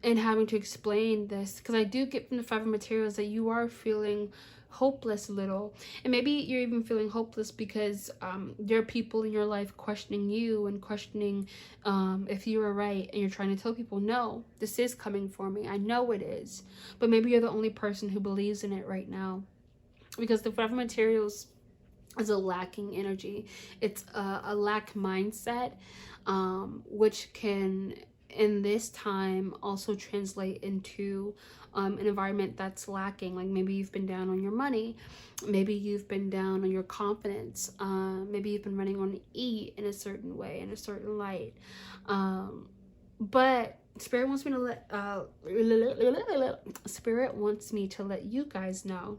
having to explain this, because I do get from the 5 of materials that you are feeling hopeless a little, and maybe you're even feeling hopeless because there are people in your life questioning you and questioning if you are right, and you're trying to tell people, no, this is coming for me, I know it is, but maybe you're the only person who believes in it right now, because the 5 of materials is a lacking energy. It's a lack mindset, which can in this time also translate into an environment that's lacking. Like maybe you've been down on your money, maybe you've been down on your confidence, maybe you've been running on E in a certain way, in a certain light. But Spirit wants me to let you guys know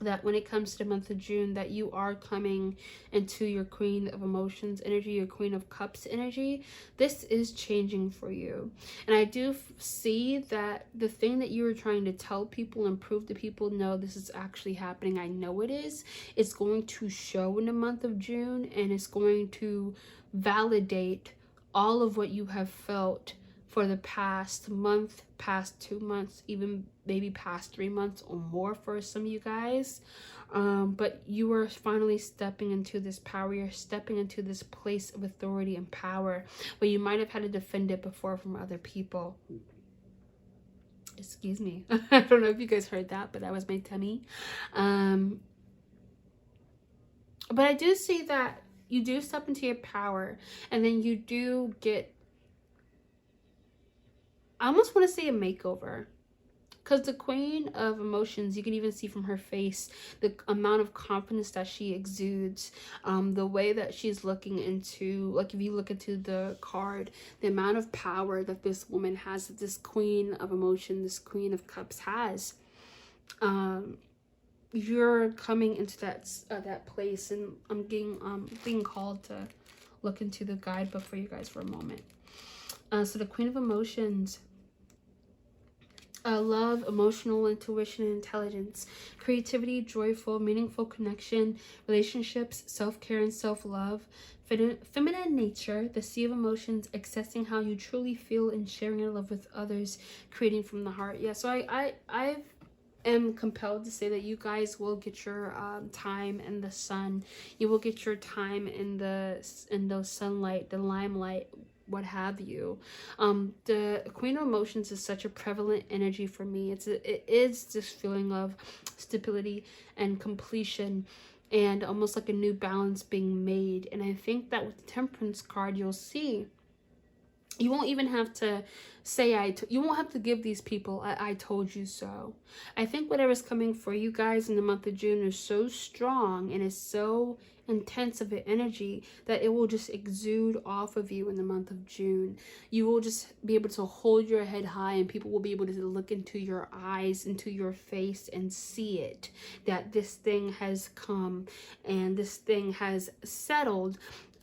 that when it comes to the month of June, that you are coming into your Queen of Emotions energy, your Queen of Cups energy. This is changing for you. And I do see that the thing that you were trying to tell people and prove to people, no, this is actually happening, I know it is, it's going to show in the month of June, and it's going to validate all of what you have felt for the past month, past 2 months, even maybe past 3 months or more for some of you guys. But you are finally stepping into this power. You're stepping into this place of authority and power where you might have had to defend it before from other people. Excuse me. I don't know if you guys heard that, but that was my tummy. But I do see that you do step into your power, and then you do get, I almost want to say, a makeover. Because the Queen of Emotions, you can even see from her face the amount of confidence that she exudes, the way that she's looking into, like if you look into the card, the amount of power that this woman has, that this Queen of Emotion, this Queen of Cups has. You're coming into that place, and I'm being called to look into the guidebook for you guys for a moment. So the Queen of Emotions, love, emotional intuition and intelligence, creativity, joyful, meaningful connection, relationships, self-care and self-love, feminine nature, the sea of emotions, accessing how you truly feel and sharing your love with others, creating from the heart. Yeah, so I am compelled to say that you guys will get your time in the sun. You will get your time in the sunlight, the limelight, what have you. The Queen of Emotions is such a prevalent energy for me. It is this feeling of stability and completion, and almost like a new balance being made. And I think that with the Temperance card, you'll see, you won't even have to say you won't have to give these people I told you so. I think whatever's coming for you guys in the month of June is so strong and is so intense of an energy that it will just exude off of you in the month of June. You will just be able to hold your head high, and people will be able to look into your eyes, into your face, and see it, that this thing has come and this thing has settled,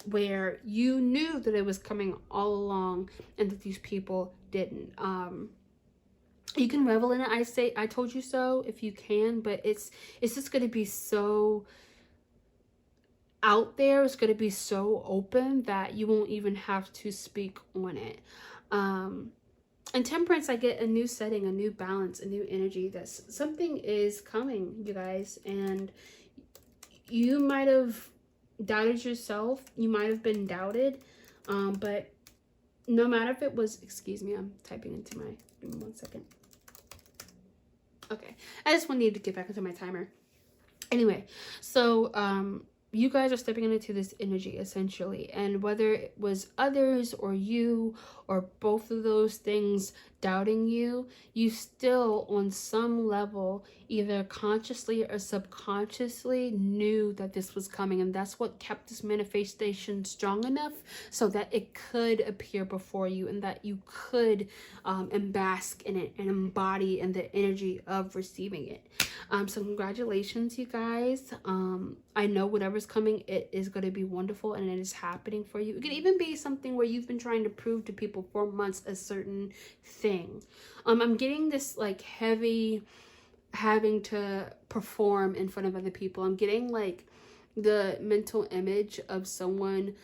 where you knew that it was coming all along and that these people didn't. You can revel in it. I say I told you so if you can, but it's just going to be so out there. It's going to be so open that you won't even have to speak on it. And Temperance, I get a new setting, a new balance, a new energy. That something is coming, you guys, and you might have doubted yourself. You might have been doubted, but no matter if it was, excuse me, I'm typing into my, give me 1 second. Okay, I just wanted to get back into my timer. Anyway, so you guys are stepping into this energy essentially, and whether it was others or you or both of those things doubting you, you still on some level, either consciously or subconsciously, knew that this was coming, and that's what kept this manifestation strong enough so that it could appear before you, and that you could bask in it and embody in the energy of receiving it. So congratulations, you guys. I know whatever's coming, it is going to be wonderful, and it is happening for you. It could even be something where you've been trying to prove to people for months a certain thing. I'm getting this like heavy having to perform in front of other people. I'm getting like the mental image of someone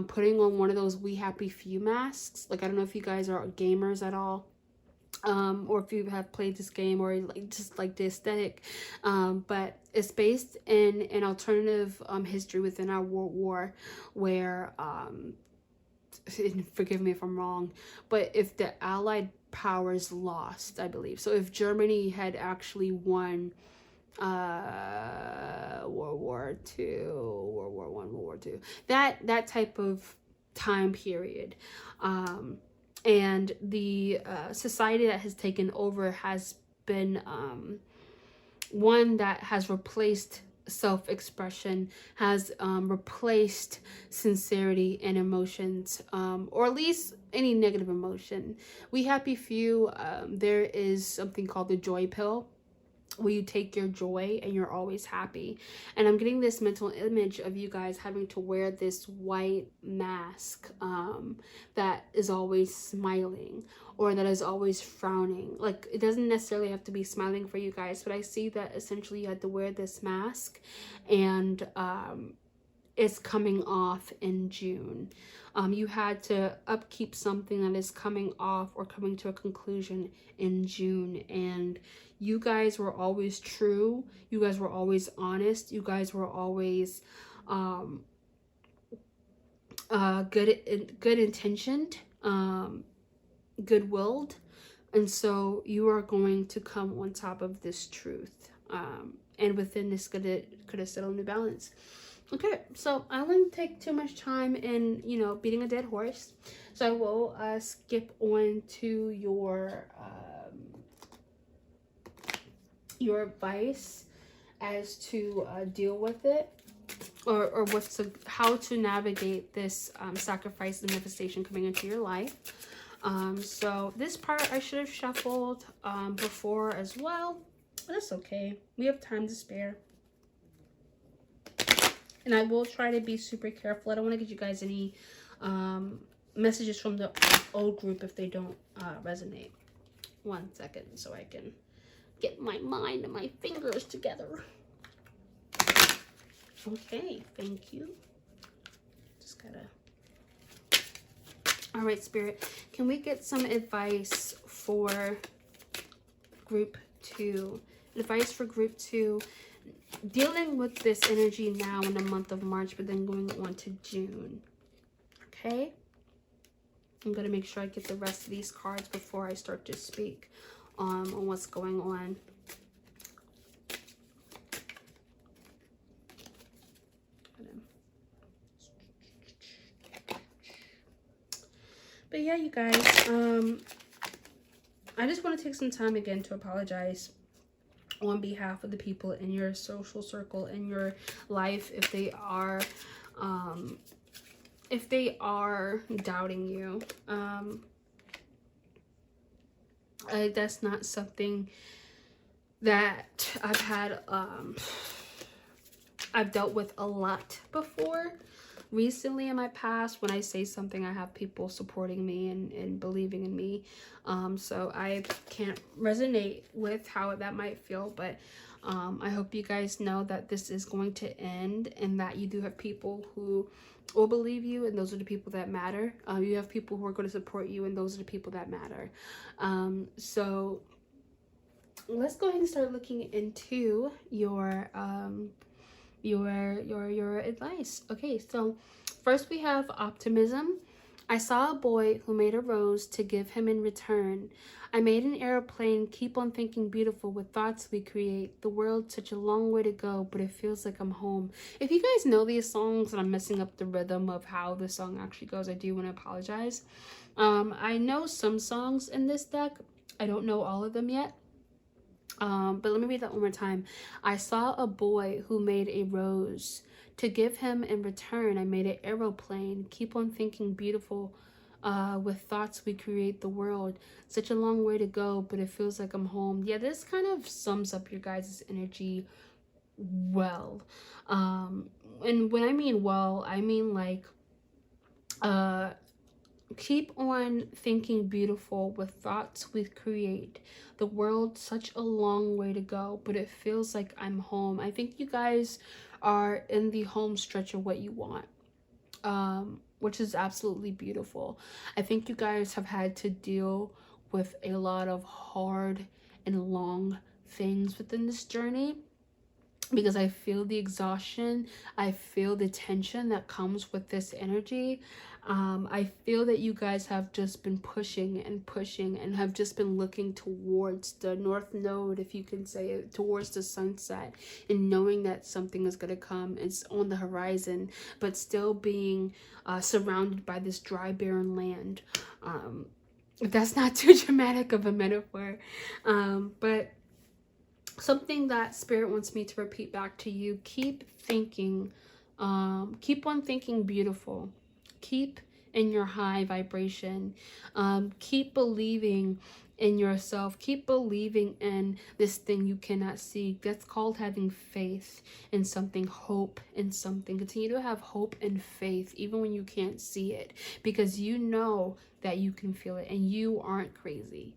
putting on one of those We Happy Few masks. Like, I don't know if you guys are gamers at all, or if you have played this game, or like just like the aesthetic, but it's based in an alternative history within our world war, where forgive me if I'm wrong, but if the Allied powers lost, I believe, so if Germany had actually won World War War II, World War I, World War II, that type of time period. And the society that has taken over has been one that has replaced self-expression, has replaced sincerity and emotions, or at least any negative emotion. We happy few, there is something called the joy pill, where you take your joy and you're always happy. And I'm getting this mental image of you guys having to wear this white mask that is always smiling, or that is always frowning. Like, it doesn't necessarily have to be smiling for you guys, but I see that essentially you had to wear this mask, and it's coming off in June. You had to upkeep something that is coming off or coming to a conclusion in June. And you guys were always true. You guys were always honest. You guys were always good intentioned, good-willed. And so you are going to come on top of this truth. And within this could have settled into balance. Okay, so I wouldn't take too much time in, you know, beating a dead horse. So I will skip on to your advice as to deal with it, or how to navigate this sacrifice and manifestation coming into your life. So this part I should have shuffled before as well, but that's okay. We have time to spare. And I will try to be super careful. I don't want to get you guys any messages from the old group if they don't resonate. 1 second so I can get my mind and my fingers together. Okay, thank you. Just gotta... All right, Spirit. Can we get some advice for group 2? Advice for group 2. Dealing with this energy now in the month of March, but then going on to June. Okay? I'm going to make sure I get the rest of these cards before I start to speak on what's going on. But yeah, you guys, I just want to take some time again to apologize on behalf of the people in your social circle, in your life, if they are doubting you. That's not something that I've dealt with a lot before. Recently in my past, when I say something, I have people supporting me and believing in me. So I can't resonate with how that might feel, but I hope you guys know that this is going to end, and that you do have people who will believe you, and those are the people that matter. You have people who are going to support you, and those are the people that matter. So let's go ahead and start looking into your advice. Okay, so first we have optimism. I saw a boy who made a rose to give him in return. I made an airplane, keep on thinking beautiful with thoughts we create. The world's such a long way to go, but it feels like I'm home. If you guys know these songs and I'm messing up the rhythm of how the song actually goes, I do want to apologize. I know some songs in this deck. I don't know all of them yet. But let me read that one more time. I saw a boy who made a rose. To give him in return, I made an aeroplane. Keep on thinking beautiful. With thoughts we create the world. Such a long way to go, but it feels like I'm home. Yeah, this kind of sums up your guys' energy well. And when I mean well, I mean like keep on thinking beautiful with thoughts we create the world. Such a long way to go, but it feels like I'm home. I think you guys are in the home stretch of what you want, which is absolutely beautiful. I think you guys have had to deal with a lot of hard and long things within this journey, because I feel the exhaustion, I feel the tension that comes with this energy. I feel that you guys have just been pushing and pushing and have just been looking towards the north node, if you can say it, towards the sunset, and knowing that something is going to come. It's on the horizon, but still being surrounded by this dry, barren land. That's not too dramatic of a metaphor, but something that Spirit wants me to repeat back to you: keep thinking, keep on thinking beautiful, keep in your high vibration, keep believing in yourself, keep believing in this thing you cannot see. That's called having faith in something, hope in something. Continue to have hope and faith even when you can't see it, because you know that you can feel it and you aren't crazy.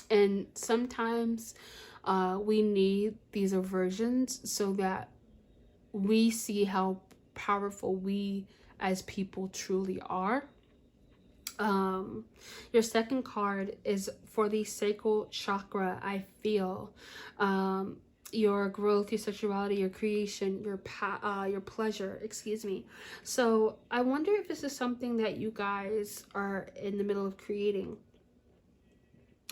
And sometimes we need these aversions so that we see how powerful we as people truly are. Your second card is for the sacral chakra. I feel your growth, your sexuality, your creation, your pleasure, excuse me. So I wonder if this is something that you guys are in the middle of creating.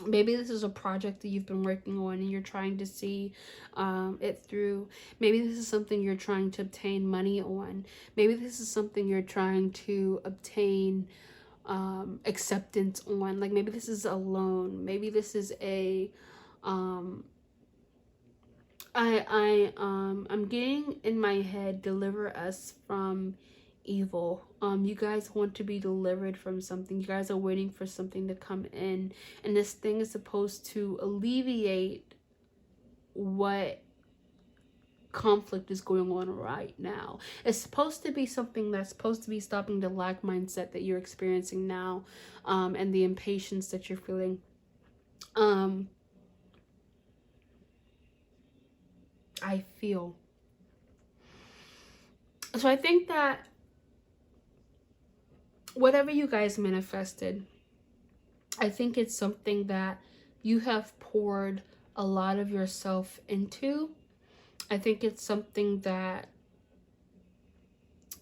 Maybe this is a project that you've been working on and you're trying to see it through. Maybe this is something you're trying to obtain money on. Maybe this is something you're trying to obtain acceptance on. Like maybe this is a loan. Maybe this is a I'm getting in my head, deliver us from evil. You guys want to be delivered from something. You guys are waiting for something to come in, and this thing is supposed to alleviate what conflict is going on right now. It's supposed to be something that's supposed to be stopping the lack mindset that you're experiencing now, and the impatience that you're feeling. I feel. So I think that whatever you guys manifested, I think it's something that you have poured a lot of yourself into. I think it's something that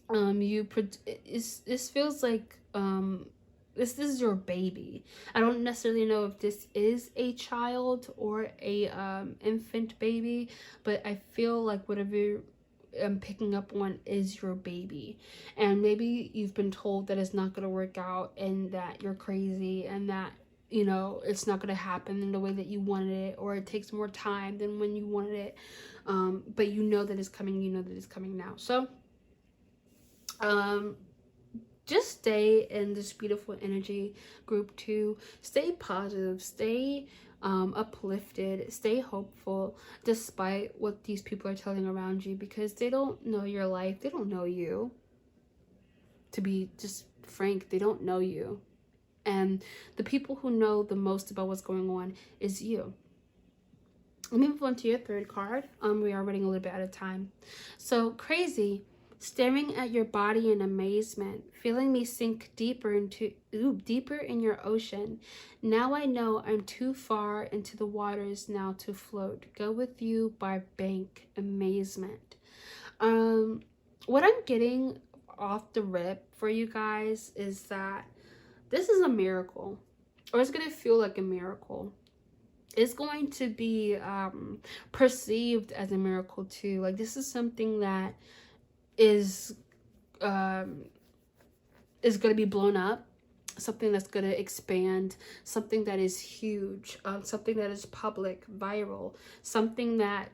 this feels like this is your baby. I don't necessarily know if this is a child or a infant baby, but I feel like whatever I'm picking up on is your baby. And maybe you've been told that it's not going to work out and that you're crazy and that, you know, it's not going to happen in the way that you wanted it, or it takes more time than when you wanted it. But you know that it's coming. You know that it's coming now. So just stay in this beautiful energy, group 2. Stay positive, stay uplifted, stay hopeful despite what these people are telling around you, because they don't know your life. They don't know you. To be just frank, they don't know you. And the people who know the most about what's going on is you. Let me move on to your third card. We are running a little bit out of time. So crazy. Staring at your body in amazement, feeling me sink deeper in your ocean. Now I know I'm too far into the waters now to float. Go with you by bank. Amazement. What I'm getting off the rip for you guys is that this is a miracle, or it's gonna feel like a miracle. It's going to be perceived as a miracle too. Like this is something that is going to be blown up, something that's going to expand, something that is huge, something that is public, viral, something that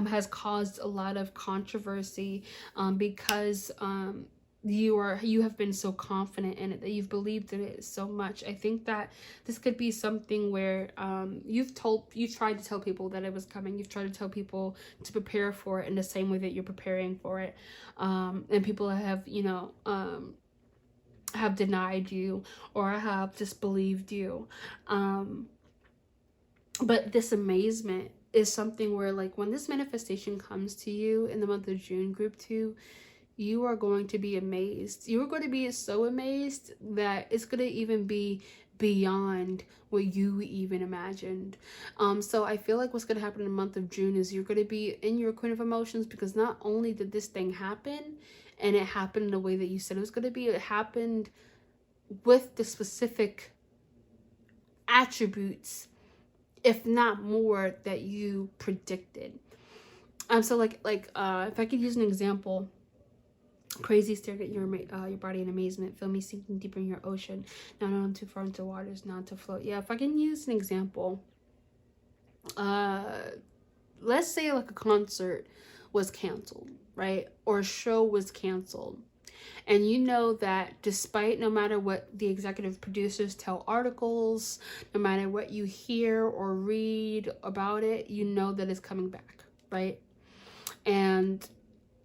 has caused a lot of controversy because you have been so confident in it, that you've believed in it so much. I think that this could be something where you've tried to tell people that it was coming. You've tried to tell people to prepare for it in the same way that you're preparing for it, and people have, you know, have denied you or have disbelieved you, but this amazement is something where, like, when this manifestation comes to you in the month of June, group 2, you are going to be amazed. You are going to be so amazed that it's going to even be beyond what you even imagined. So I feel like what's going to happen in the month of June is you're going to be in your Queen of Emotions, because not only did this thing happen and it happened in the way that you said it was going to be. It happened with the specific attributes, if not more, that you predicted. So like if I could use an example, crazy stared at your body in amazement, feel me sinking deeper in your ocean, now I'm too far into waters, not to float. Yeah, if I can use an example, let's say like a concert was canceled, right? Or a show was canceled. And you know that despite, no matter what the executive producers tell articles, no matter what you hear or read about it, you know that it's coming back, right? And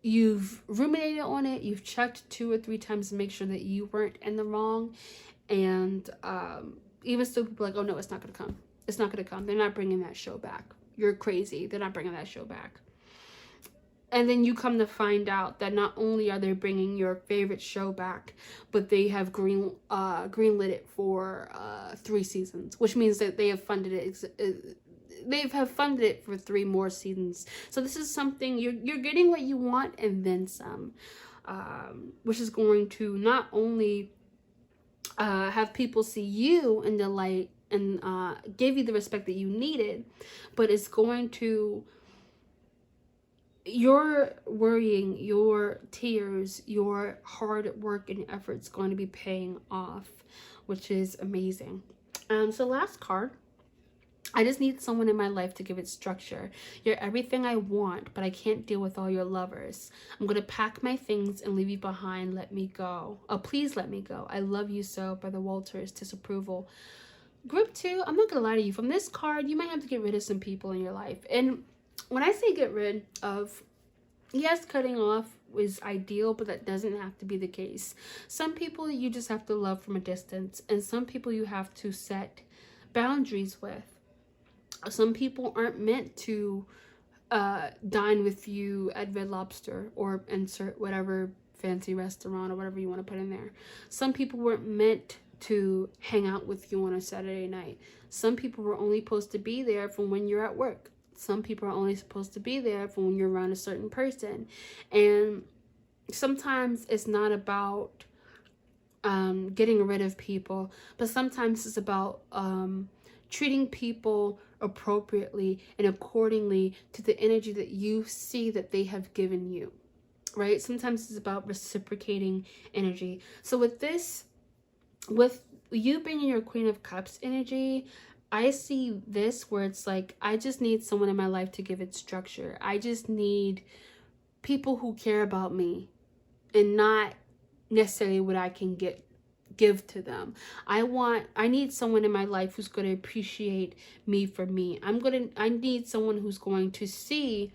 you've ruminated on it, you've checked 2 or 3 times to make sure that you weren't in the wrong. And even still, people are like, oh no, it's not gonna come. It's not gonna come. They're not bringing that show back. You're crazy. They're not bringing that show back. And then you come to find out that not only are they bringing your favorite show back, but they have greenlit it for 3 seasons, which means that they have funded it. They have funded it for 3 more seasons. So this is something you're getting what you want and then some, which is going to not only have people see you in the light and give you the respect that you needed, but it's going to, your worrying, your tears, your hard work and efforts going to be paying off, which is amazing. So last card, I just need someone in my life to give it structure. You're everything I want, but I can't deal with all your lovers. I'm going to pack my things and leave you behind. Let me go. Oh, please let me go. I love you so. By the Walters, disapproval. Group 2, I'm not going to lie to you. From this card, you might have to get rid of some people in your life. And when I say get rid of, yes, cutting off is ideal, but that doesn't have to be the case. Some people you just have to love from a distance, and some people you have to set boundaries with. Some people aren't meant to dine with you at Red Lobster or insert whatever fancy restaurant or whatever you want to put in there. Some people weren't meant to hang out with you on a Saturday night. Some people were only supposed to be there from when you're at work. Some people are only supposed to be there from when you're around a certain person. And sometimes it's not about getting rid of people, but sometimes it's about treating people appropriately and accordingly to the energy that you see that they have given you, right? Sometimes it's about reciprocating energy. So with this, with you being your Queen of Cups energy, I see this where it's like, I just need someone in my life to give it structure. I just need people who care about me and not necessarily what I can give to them. I need someone in my life who's going to appreciate me for me. I need someone who's going to see,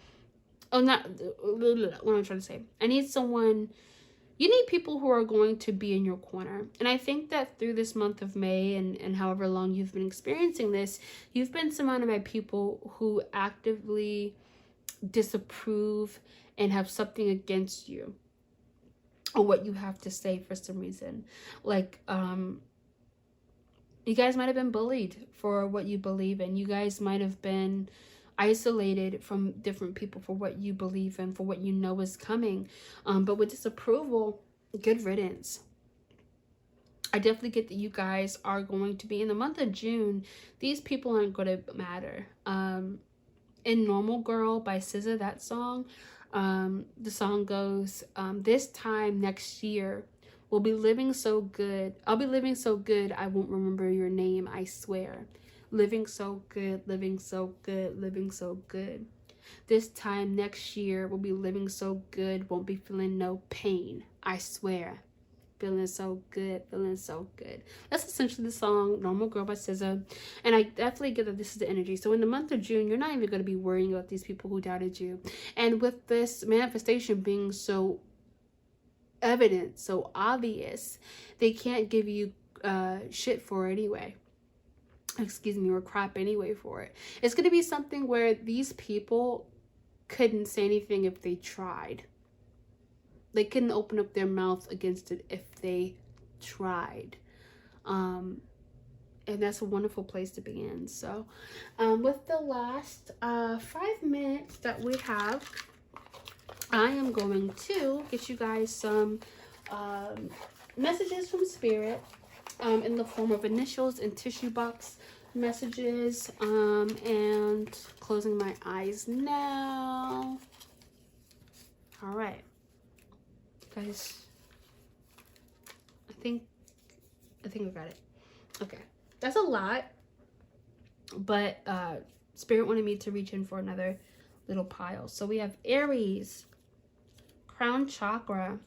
what I'm trying to say. You need people who are going to be in your corner. And I think that through this month of May and however long you've been experiencing this, you've been surrounded by people who actively disapprove and have something against you or what you have to say for some reason. Like, you guys might have been bullied for what you believe in. You guys might have been isolated from different people for what you believe in, for what you know is coming. But with disapproval, good riddance. I definitely get that you guys are going to be in the month of June. These people aren't going to matter. In Normal Girl by SZA, that song, the song goes, this time next year, we'll be living so good. I'll be living so good, I won't remember your name, I swear. Living so good, living so good, living so good. This time next year, we'll be living so good, won't be feeling no pain, I swear. Feeling so good, feeling so good. That's essentially the song Normal Girl by SZA. And I definitely get that this is the energy. So in the month of June, you're not even going to be worrying about these people who doubted you. And with this manifestation being so evident, so obvious, they can't give you shit for it anyway. Excuse me, or crap anyway for it. It's going to be something where these people couldn't say anything if they tried. They couldn't open up their mouth against it if they tried. And that's a wonderful place to be in. So with the last 5 minutes that we have, I am going to get you guys some messages from Spirit in the form of initials and tissue box messages, and closing my eyes now. All right, guys, I think I got it. Okay, that's a lot, but Spirit wanted me to reach in for another little pile. So we have Aries, crown chakra,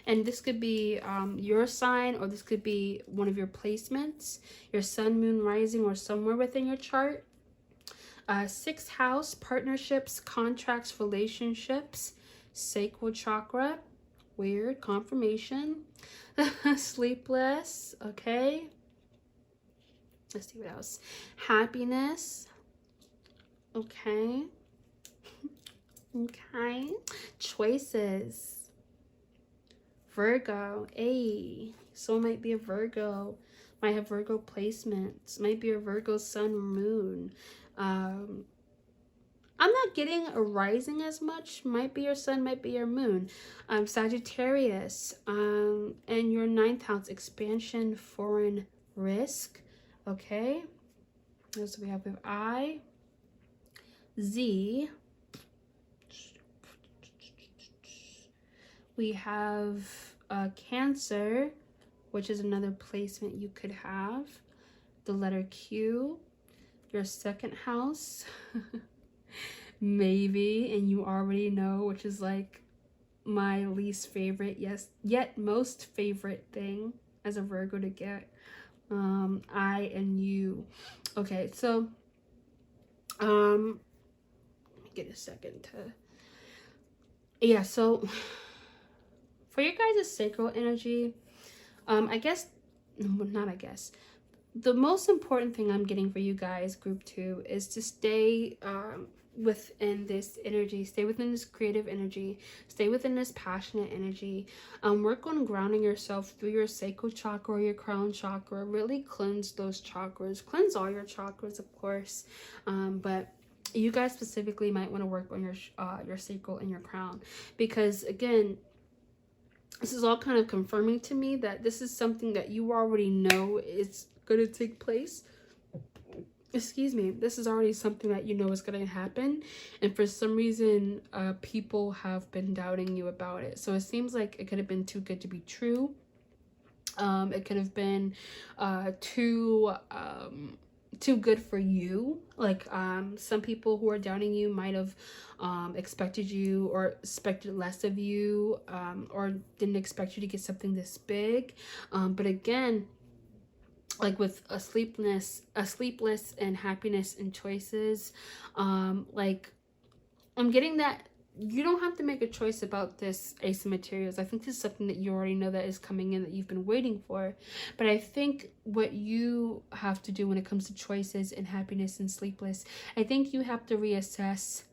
and this could be your sign, or this could be one of your placements, your sun, moon, rising, or somewhere within your chart. Sixth house, partnerships, contracts, relationships. Sacral chakra, weird, confirmation. Sleepless, okay. Let's see what else. Happiness, okay. Okay. Choices. Virgo, a soul might be a Virgo, might have Virgo placements, might be a Virgo sun or moon. I'm not getting a rising as much. Might be your sun, might be your moon. Sagittarius, and your ninth house, expansion, foreign, risk. Okay, so we have with I, Z. We have Cancer, which is another placement you could have. The letter Q, your second house, maybe, and you already know, which is like my least favorite, yes, yet most favorite thing as a Virgo to get. I and you. Okay, so let me get a second to, yeah, so for your guys' sacral energy, the most important thing I'm getting for you guys, group 2, is to stay within this energy, stay within this creative energy, stay within this passionate energy. Work on grounding yourself through your sacral chakra or your crown chakra. Really cleanse those chakras, cleanse all your chakras, of course, but you guys specifically might want to work on your sacral and your crown, because again, this is all kind of confirming to me that this is something that you already know is going to take place. Excuse me. This is already something that you know is going to happen. And for some reason, people have been doubting you about it. So it seems like it could have been too good to be true. It could have been too good for you. Like some people who are doubting you might have expected you, or expected less of you, or didn't expect you to get something this big. But again, like with a sleepless and happiness and choices, like I'm getting that you don't have to make a choice about this Ace of Materials. I think this is something that you already know that is coming in, that you've been waiting for. But I think what you have to do when it comes to choices and happiness and sleepless, I think you have to reassess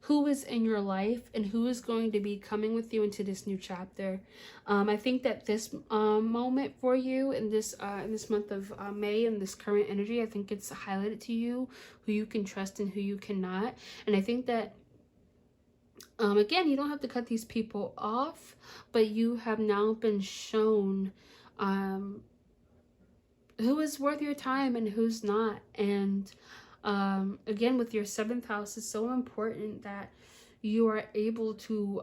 who is in your life and who is going to be coming with you into this new chapter. I think that this moment for you in this month of May, and this current energy, I think it's highlighted to you who you can trust and who you cannot. And I think that again, you don't have to cut these people off, but you have now been shown who is worth your time and who's not. And again, with your 7th house, it's so important that you are able to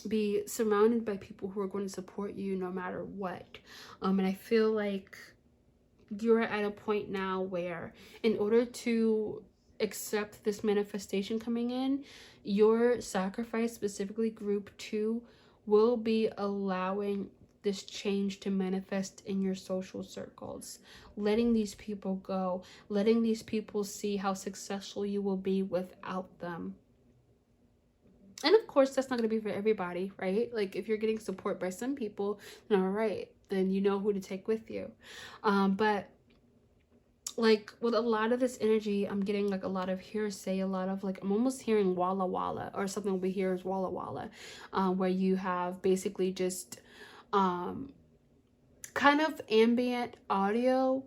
be surrounded by people who are going to support you no matter what. And I feel like you're at a point now where, in order to accept this manifestation coming in, your sacrifice, specifically group 2, will be allowing this change to manifest in your social circles, letting these people go, letting these people see how successful you will be without them. And of course, that's not going to be for everybody, right? Like, if you're getting support by some people, then all right, then you know who to take with you. But like with a lot of this energy, I'm getting like a lot of hearsay, a lot of like, I'm almost hearing walla walla, or something we hear is walla walla, where you have basically just kind of ambient audio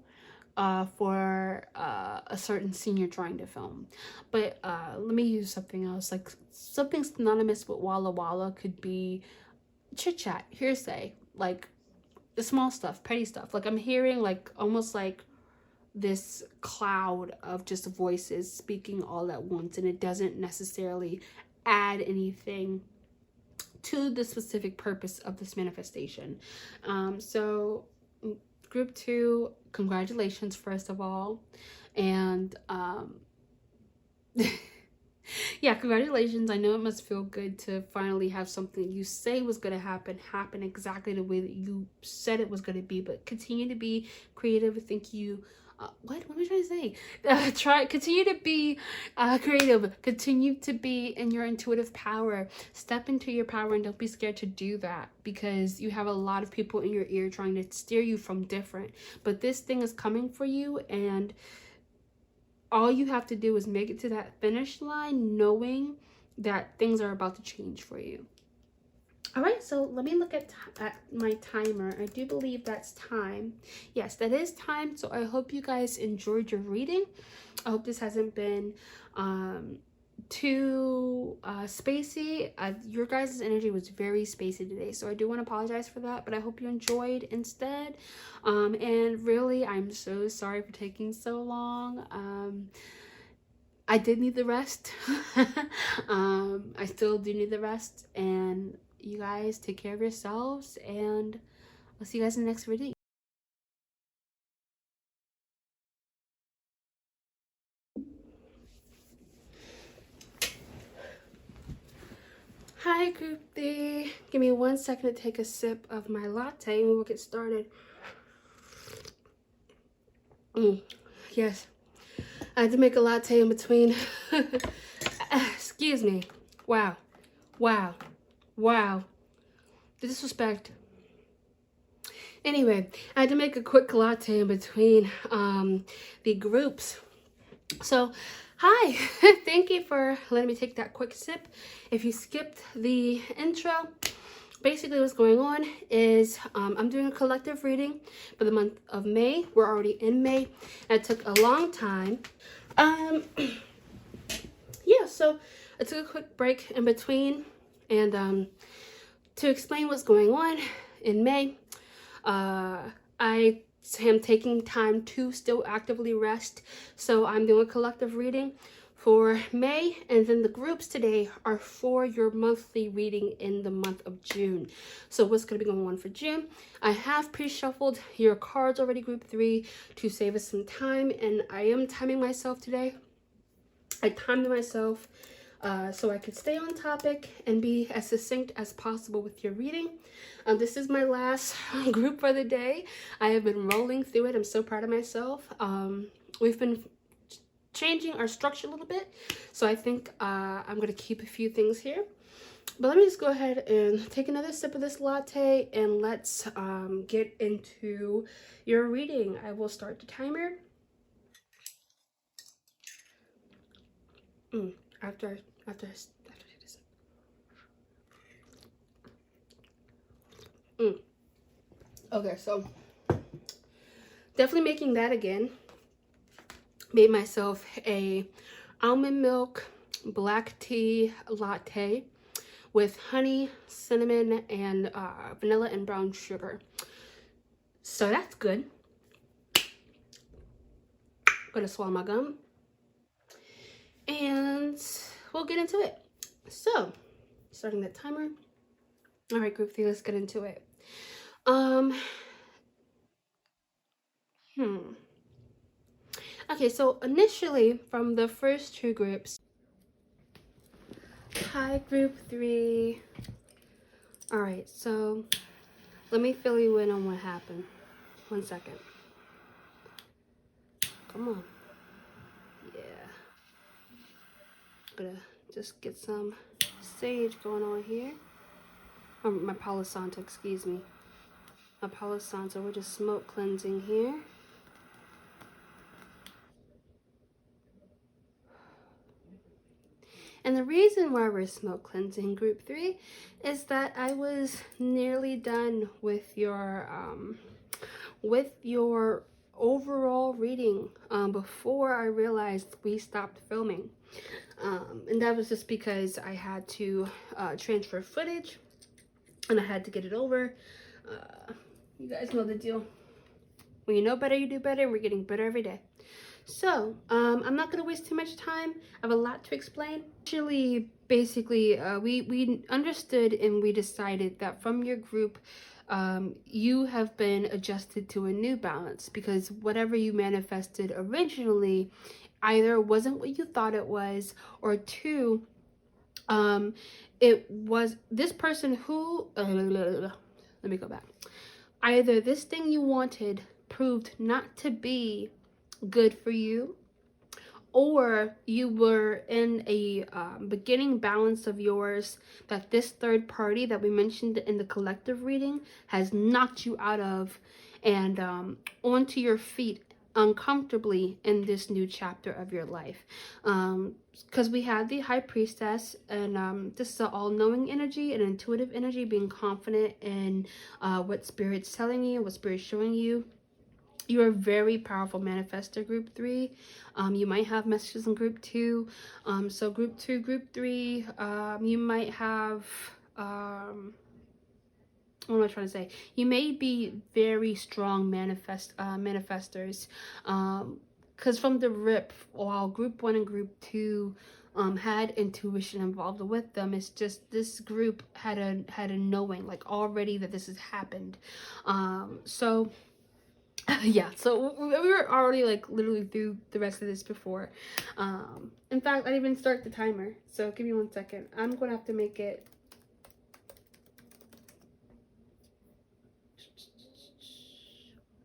for a certain scene you're trying to film. But let me use something else. Like something synonymous with Walla Walla could be chit chat, hearsay, like the small stuff, petty stuff. Like I'm hearing like almost like this cloud of just voices speaking all at once, and it doesn't necessarily add anything to the specific purpose of this manifestation. So group 2, congratulations first of all, and yeah, congratulations. I know it must feel good to finally have something you say was going to happen exactly the way that you said it was going to be. But continue to be creative. Thank you. What am I trying to say? Continue to be creative. Continue to be in your intuitive power. Step into your power and don't be scared to do that, because you have a lot of people in your ear trying to steer you from different. But this thing is coming for you, and all you have to do is make it to that finish line knowing that things are about to change for you. All right, so let me look at my timer. I do believe that's time. Yes, that is time. So I hope you guys enjoyed your reading. I hope this hasn't been too spacey. Your guys' energy was very spacey today, so I do want to apologize for that, but I hope you enjoyed instead. And really, I'm so sorry for taking so long. I did need the rest. I still do need the rest, and you guys take care of yourselves, and I'll see you guys in the next video. Hi, group D. Give me 1 second to take a sip of my latte and we'll get started. Yes, I had to make a latte in between. Excuse me. Wow. Wow. Wow. The disrespect. Anyway, I had to make a quick latte in between the groups. So, hi. Thank you for letting me take that quick sip. If you skipped the intro, basically what's going on is I'm doing a collective reading for the month of May. We're already in May. It took a long time. Yeah, so I took a quick break in between, and to explain what's going on in May, I am taking time to still actively rest. So I'm doing a collective reading for May, and then the groups today are for your monthly reading in the month of June. So what's going to be going on for June? I have pre-shuffled your cards already, group 3, to save us some time, and I am timing myself today. I timed myself so I could stay on topic and be as succinct as possible with your reading. This is my last group for the day. I have been rolling through it. I'm so proud of myself. We've been changing our structure a little bit, so I think I'm going to keep a few things here. But let me just go ahead and take another sip of this latte, and let's get into your reading. I will start the timer. After I do this. Okay, so definitely making that again. Made myself a almond milk black tea latte with honey, cinnamon, and vanilla and brown sugar. So that's good. Gonna swallow my gum, and we'll get into it. So, starting the timer. All right, group 3, let's get into it. Okay, so initially from the first 2 groups. Hi, group 3. All right, so let me fill you in on what happened. 1 second. Come on. Yeah. I'm gonna just get some sage going on here. My Palo Santo, excuse me. My Palo Santo, we're just smoke cleansing here. And the reason why we're smoke cleansing group 3 is that I was nearly done with your overall reading before I realized we stopped filming. And that was just because I had to transfer footage and I had to get it over. You guys know the deal. When you know better, you do better, and we're getting better every day. So, I'm not going to waste too much time. I have a lot to explain. Actually, basically, we understood and we decided that from your group, you have been adjusted to a new balance, because whatever you manifested originally either wasn't what you thought it was, or two, it was this person who, let me go back. Either this thing you wanted proved not to be good for you, or you were in a beginning balance of yours that this third party that we mentioned in the collective reading has knocked you out of and onto your feet uncomfortably in this new chapter of your life. Because we had the High Priestess, and this is an all-knowing energy, an intuitive energy, being confident in what Spirit's telling you, what Spirit's showing you. You're a very powerful manifestor, group 3. You might have messages in group 2. So group 2, group 3, you might have, what am I trying to say? You may be very strong manifestors. Because from the rip, while group 1 and group 2 had intuition involved with them, it's just this group had a knowing, like, already that this has happened. So yeah, so we were already like literally through the rest of this before. In fact, I didn't even start the timer, so give me 1 second. I'm gonna have to make it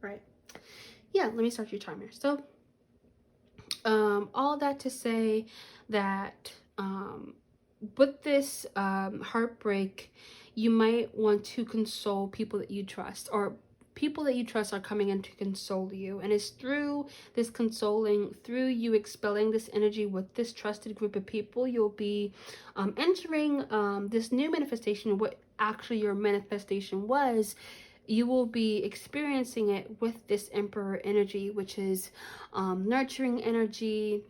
right. Yeah, let me start your timer. So all that to say that with this heartbreak, you might want to console people that you trust, or people that you trust are coming in to console you. And it's through this consoling, through you expelling this energy with this trusted group of people, you'll be entering this new manifestation. What actually your manifestation was, you will be experiencing it with this Emperor energy, which is nurturing energy,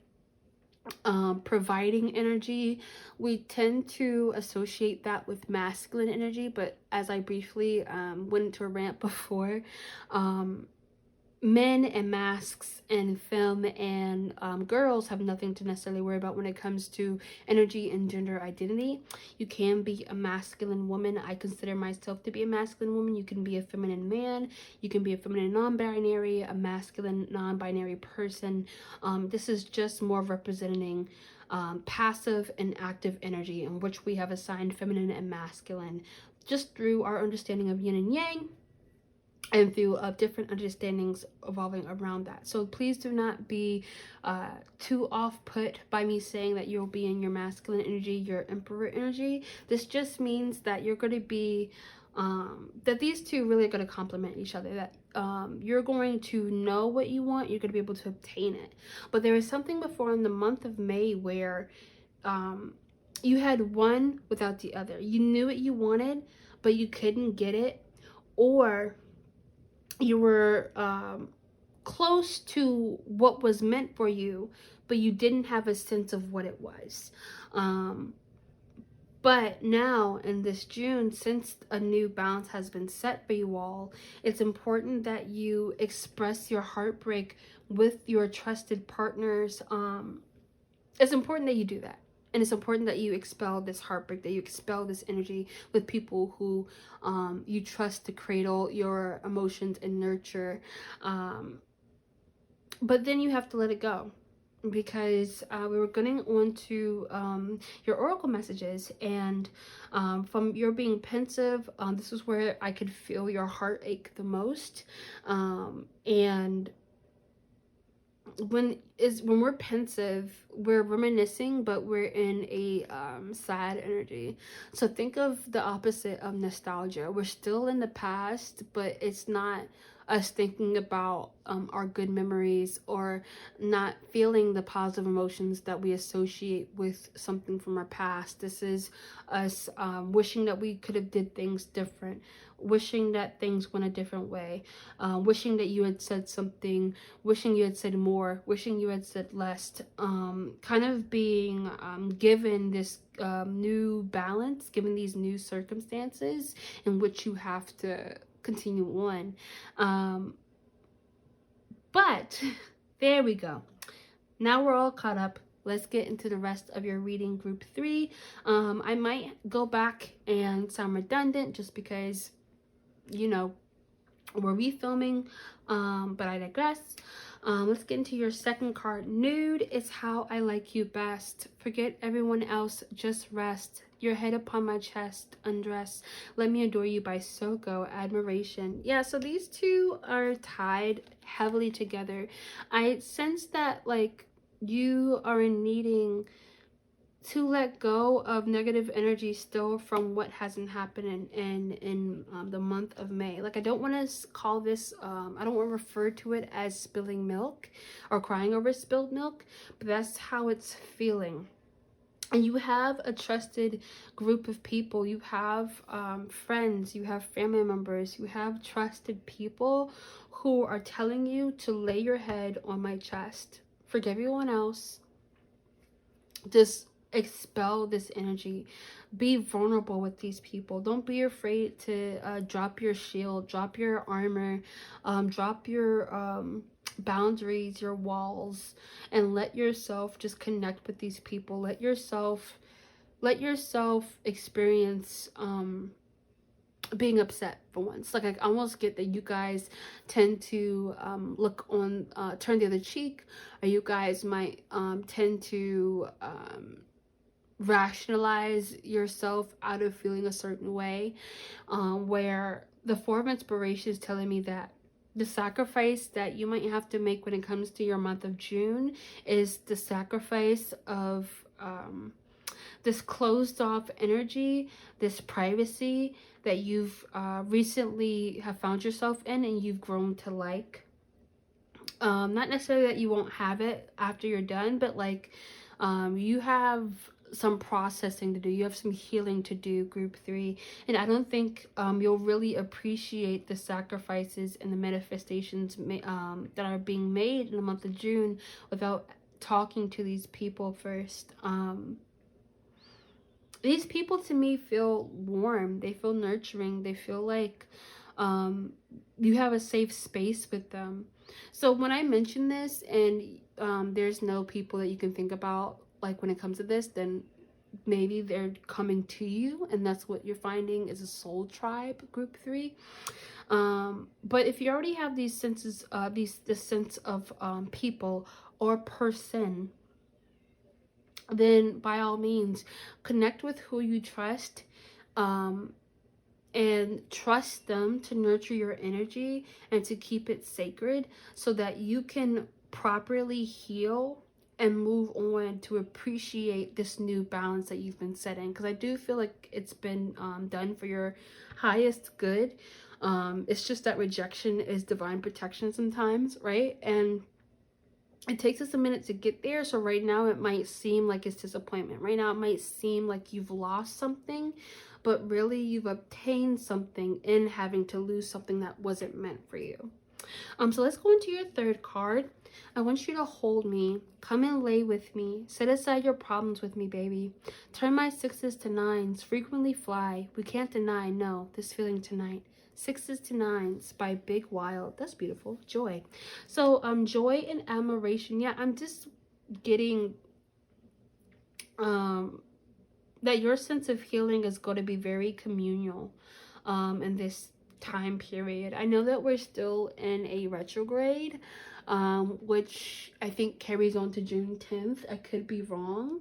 providing energy. We tend to associate that with masculine energy, but as I briefly went into a rant before, men and masks and femme and girls have nothing to necessarily worry about when it comes to energy and gender identity. You can be a masculine woman. I consider myself to be a masculine woman. You can be a feminine man. You can be a feminine non-binary, a masculine non-binary person. This is just more representing passive and active energy, in which we have assigned feminine and masculine just through our understanding of yin and yang, and through different understandings evolving around that. So please do not be too off-put by me saying that you'll be in your masculine energy, your Emperor energy. This just means that you're going to be, that these two really are going to complement each other, that you're going to know what you want, you're going to be able to obtain it. But there was something before in the month of May where you had one without the other. You knew what you wanted, but you couldn't get it, or you were close to what was meant for you, but you didn't have a sense of what it was. But now in this June, since a new balance has been set for you all, it's important that you express your heartbreak with your trusted partners. It's important that you do that. And it's important that you expel this heartbreak, that you expel this energy with people who you trust to cradle your emotions and nurture. But then you have to let it go, because we were getting on to your oracle messages, and from your being pensive, this is where I could feel your heartache the most. And when we're pensive, we're reminiscing, but we're in a sad energy. So think of the opposite of nostalgia. We're still in the past, but it's not us thinking about our good memories, or not feeling the positive emotions that we associate with something from our past. This is us wishing that we could have did things different, wishing that things went a different way, wishing that you had said something, wishing you had said more, wishing you had said less, kind of being given this new balance, given these new circumstances in which you have to continue on. But there we go. Now we're all caught up. Let's get into the rest of your reading, group 3. I might go back and sound redundant just because, you know, we're refilming, but I digress. Let's get into your second card. Nude is how I like you best. Forget everyone else, just rest. Your head upon my chest, undress. Let me adore you by Soko, admiration. Yeah, so these two are tied heavily together. I sense that, like, you are needing to let go of negative energy still from what hasn't happened in the month of May. Like, I don't want to call this, I don't want to refer to it as spilling milk or crying over spilled milk, but that's how it's feeling. And you have a trusted group of people. You have friends, you have family members, you have trusted people who are telling you to lay your head on my chest. Forget everyone else. Just expel this energy. Be vulnerable with these people. Don't be afraid to drop your shield, drop your armor, drop your boundaries, your walls, and let yourself just connect with these people. Let yourself experience being upset for once. Like, I almost get that you guys tend to look on turn the other cheek, or you guys might tend to rationalize yourself out of feeling a certain way, where the Four of Inspiration is telling me that the sacrifice that you might have to make when it comes to your month of June is the sacrifice of this closed off energy, this privacy that you've recently have found yourself in and you've grown to like. Not necessarily that you won't have it after you're done, but like you have some processing to do, you have some healing to do, group 3, and I don't think you'll really appreciate the sacrifices and the manifestations that are being made in the month of June without talking to these people first. These people to me feel warm, they feel nurturing, they feel like you have a safe space with them. So when I mention this and there's no people that you can think about, like, when it comes to this, then maybe they're coming to you, and that's what you're finding is a soul tribe, group 3. But if you already have these senses, this sense of people or person, then by all means connect with who you trust, and trust them to nurture your energy and to keep it sacred so that you can properly heal and move on to appreciate this new balance that you've been setting, because I do feel like it's been done for your highest good. It's just that rejection is divine protection sometimes, right? And it takes us a minute to get there. So right now it might seem like it's disappointment. Right now it might seem like you've lost something, but really you've obtained something in having to lose something that wasn't meant for you. So let's go into your third card. I want you to hold me, come and lay with me, set aside your problems with me, baby. Turn my 6s to 9s, frequently fly. We can't deny, no, this feeling tonight. 6s to 9s by Big Wild. That's beautiful. Joy. So joy and admiration. Yeah, I'm just getting that your sense of healing is going to be very communal in this time period. I know that we're still in a retrograde, which I think carries on to June 10th. I could be wrong.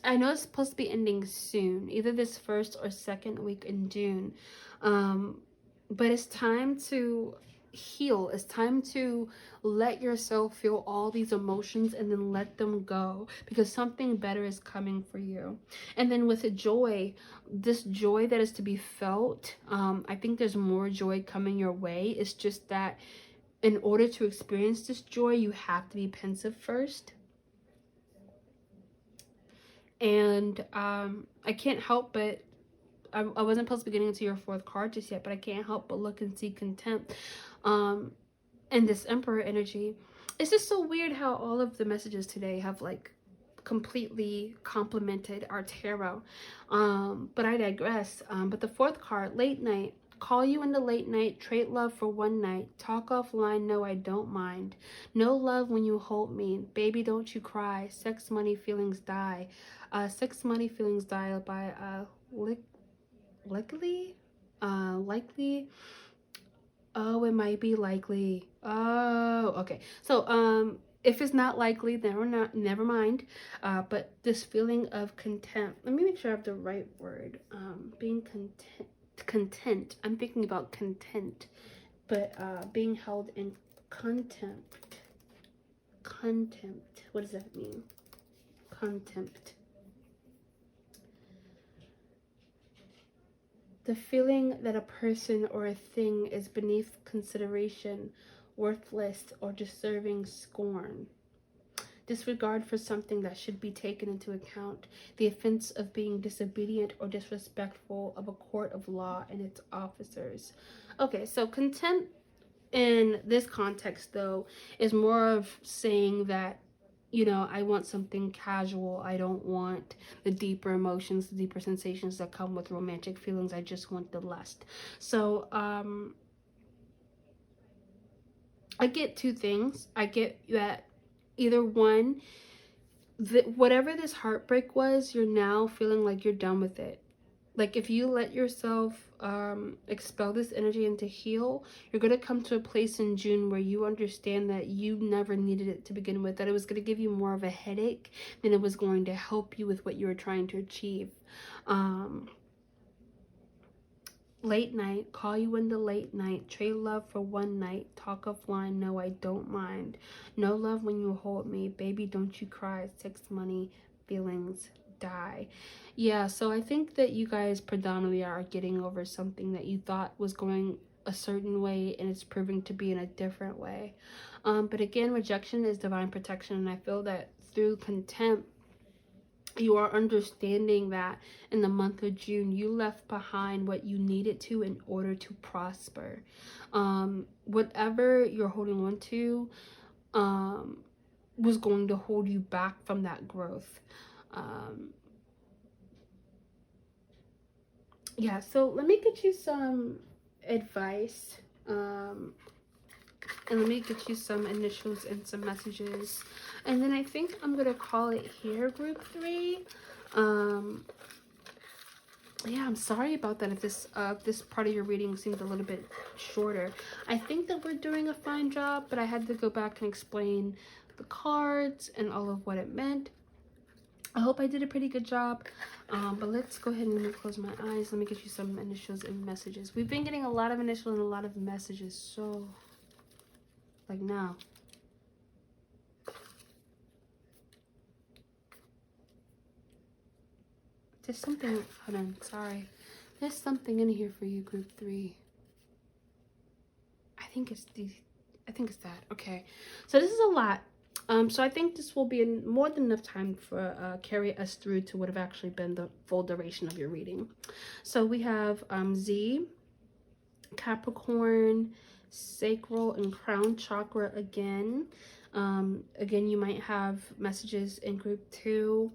I know it's supposed to be ending soon, either this first or second week in June. But it's time to heal. It's time to let yourself feel all these emotions and then let them go, because something better is coming for you. And then with the joy, this joy that is to be felt, I think there's more joy coming your way. It's just that in order to experience this joy, you have to be pensive first. And I can't help but, I wasn't supposed to be getting into your fourth card just yet, but I can't help but look and see contempt and this Emperor energy. It's just so weird how all of the messages today have like completely complemented our tarot. But I digress. But the fourth card, late night. Call you in the late night, trade love for one night, talk offline, no I don't mind, no love when you hold me, baby don't you cry, sex, money, feelings die. Sex, money, feelings die by likely. Oh, it might be likely. Oh, okay. So if it's not likely, then we're not, never mind. But this feeling of contempt, let me make sure I have the right word. Being content. I'm thinking about content, but being held in contempt. What does that mean? Contempt. The feeling that a person or a thing is beneath consideration, worthless, or deserving scorn. Disregard for something that should be taken into account. The offense of being disobedient or disrespectful of a court of law and its officers. Okay, so contempt in this context, though, is more of saying that, you know, I want something casual. I don't want the deeper emotions, the deeper sensations that come with romantic feelings. I just want the lust. So, I get two things. I get that either one, whatever this heartbreak was, you're now feeling like you're done with it. Like if you let yourself expel this energy and to heal, you're going to come to a place in June where you understand that you never needed it to begin with, that it was going to give you more of a headache than it was going to help you with what you were trying to achieve. Late night, call you in the late night, trade love for one night, talk offline, no I don't mind, no love when you hold me, baby don't you cry, sex, money, feelings die. Yeah, so I think that you guys predominantly are getting over something that you thought was going a certain way and it's proving to be in a different way. But again, rejection is divine protection, and I feel that through contempt, you are understanding that in the month of June, you left behind what you needed to in order to prosper. Whatever you're holding on to was going to hold you back from that growth. Yeah, so let me get you some advice. And let me get you some initials and some messages. And then I think I'm going to call it here, group 3. Yeah, I'm sorry about that if this part of your reading seemed a little bit shorter. I think that we're doing a fine job, but I had to go back and explain the cards and all of what it meant. I hope I did a pretty good job, but let's go ahead and let me close my eyes. Let me get you some initials and messages. We've been getting a lot of initials and a lot of messages, so like now. There's something, hold on, sorry. There's something in here for you, group 3. I think it's that. Okay, so this is a lot. So I think this will be more than enough time for carry us through to what have actually been the full duration of your reading. So we have Z, Capricorn, sacral and crown chakra again. Again, you might have messages in group 2.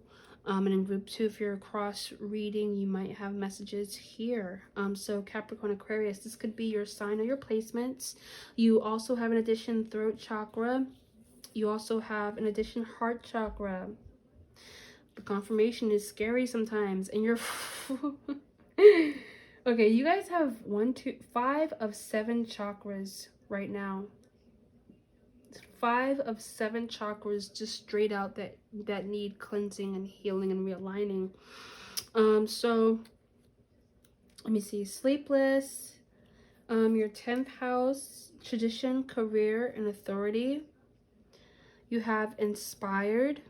And in group 2, if you're cross reading, you might have messages here. So Capricorn, Aquarius, this could be your sign or your placements. You also have an addition throat chakra. You also have an addition heart chakra. The confirmation is scary sometimes, and you're okay, you guys have 5 of 7 chakras right now. 5 of 7 chakras just straight out that need cleansing and healing and realigning. So let me see. Sleepless, your 10th house, tradition, career, and authority. You have inspired.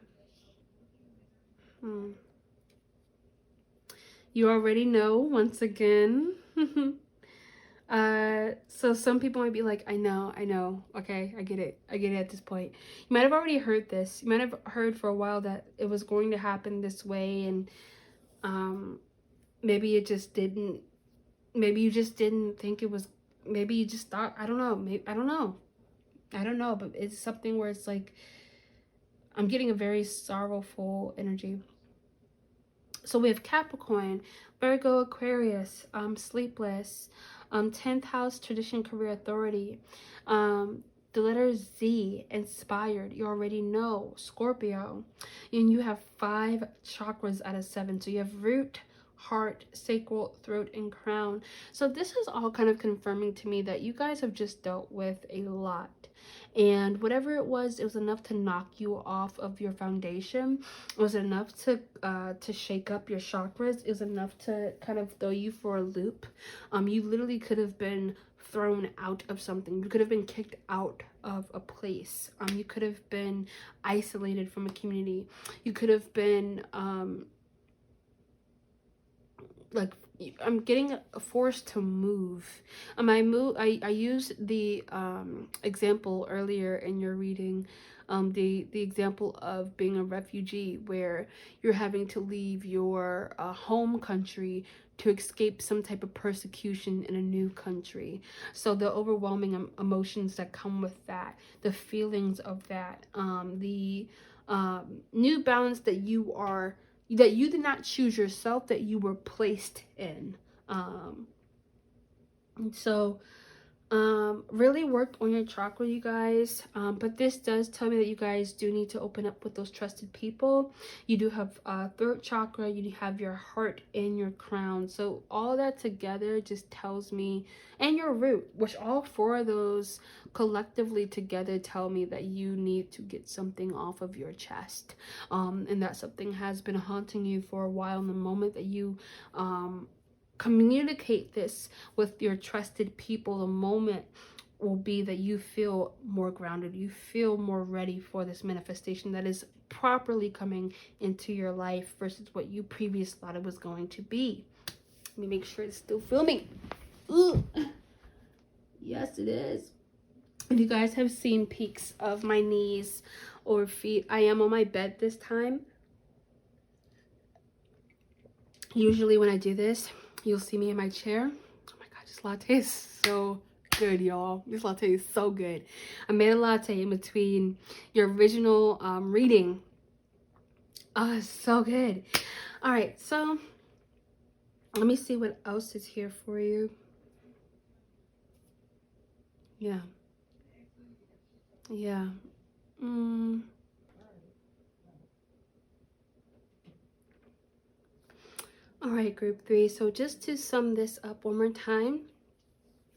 You already know, once again. So some people might be like, I know, okay, I get it at this point. You might have already heard this. You might have heard for a while that it was going to happen this way, and maybe it just didn't. Maybe you just didn't think it was. Maybe you just thought, I don't know. Maybe I don't know, but it's something where it's like, I'm getting a very sorrowful energy. So we have Capricorn, Virgo, Aquarius, sleepless, 10th house, tradition, career, authority, the letter Z, inspired. You already know, Scorpio, and you have 5 chakras out of 7. So you have root, heart, sacral, throat, and crown. So this is all kind of confirming to me that you guys have just dealt with a lot, and whatever it was enough to knock you off of your foundation. It was enough to shake up your chakras. It was enough to kind of throw you for a loop. You literally could have been thrown out of something. You could have been kicked out of a place. You could have been isolated from a community. You could have been like, I'm getting forced to move. I used the example earlier in your reading, the example of being a refugee, where you're having to leave your home country to escape some type of persecution in a new country. So the overwhelming emotions that come with that, the feelings of that, the new balance that you did not choose yourself, that you were placed in. So really work on your chakra, you guys. But this does tell me that you guys do need to open up with those trusted people. You do have throat chakra, you have your heart and your crown. So all that together just tells me, and your root, which all 4 of those collectively together tell me that you need to get something off of your chest, and that something has been haunting you for a while. And the moment that you communicate this with your trusted people, the moment will be that you feel more grounded, you feel more ready for this manifestation that is properly coming into your life versus what you previously thought it was going to be. Let me make sure it's still filming. Ooh. Yes, it is. If you guys have seen peaks of my knees or feet, I am on my bed this time. Usually when I do this, you'll see me in my chair. Oh my god, this latte is so good, y'all. This latte is so good. I made a latte in between your original reading. Oh, it's so good. All right, so let me see what else is here for you. Yeah. All right, group 3. So just to sum this up one more time,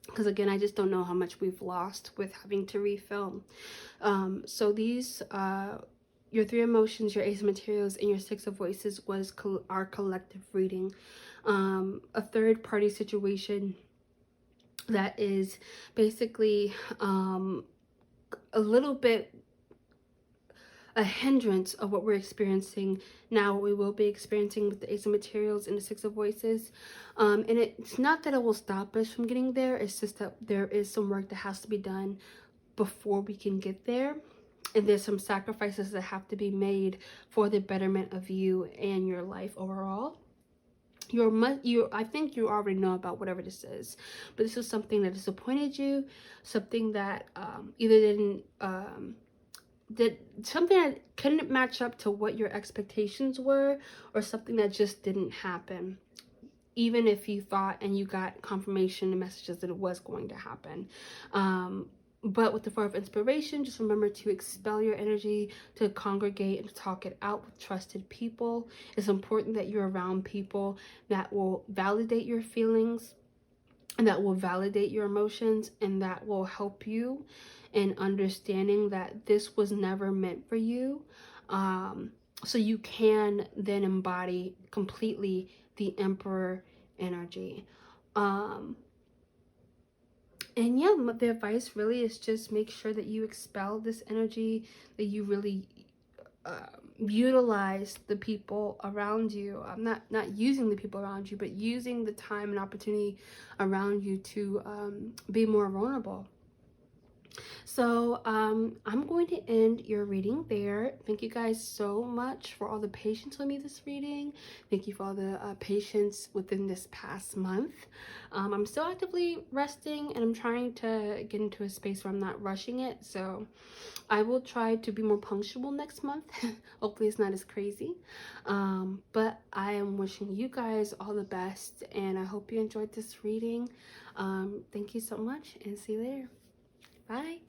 because again, I just don't know how much we've lost with having to refilm. So these, your 3 emotions, your Ace of Materials, and your 6 of Voices was our collective reading. A third party situation that is basically a little bit a hindrance of what we're experiencing now, what we will be experiencing with the Ace of Materials and the 6 of Voices. And it's not that it will stop us from getting there, it's just that there is some work that has to be done before we can get there. And there's some sacrifices that have to be made for the betterment of you and your life overall. I think you already know about whatever this is, but this is something that disappointed you, something that either didn't something that couldn't match up to what your expectations were, or something that just didn't happen, even if you thought and you got confirmation and messages that it was going to happen. But with the 4 of Inspiration, just remember to expel your energy, to congregate and talk it out with trusted people. It's important that you're around people that will validate your feelings, and that will validate your emotions, and that will help you in understanding that this was never meant for you. So you can then embody completely the Emperor energy. And yeah, the advice really is just make sure that you expel this energy, that you really utilize the people around you. I'm not using the people around you, but using the time and opportunity around you to be more vulnerable. So I'm going to end your reading there. Thank you guys so much for all the patience with me this reading. Thank you for all the patience within this past month. I'm still actively resting, and I'm trying to get into a space where I'm not rushing it. So I will try to be more punctual next month. Hopefully it's not as crazy. But I am wishing you guys all the best, and I hope you enjoyed this reading. Thank you so much, and see you later. Bye.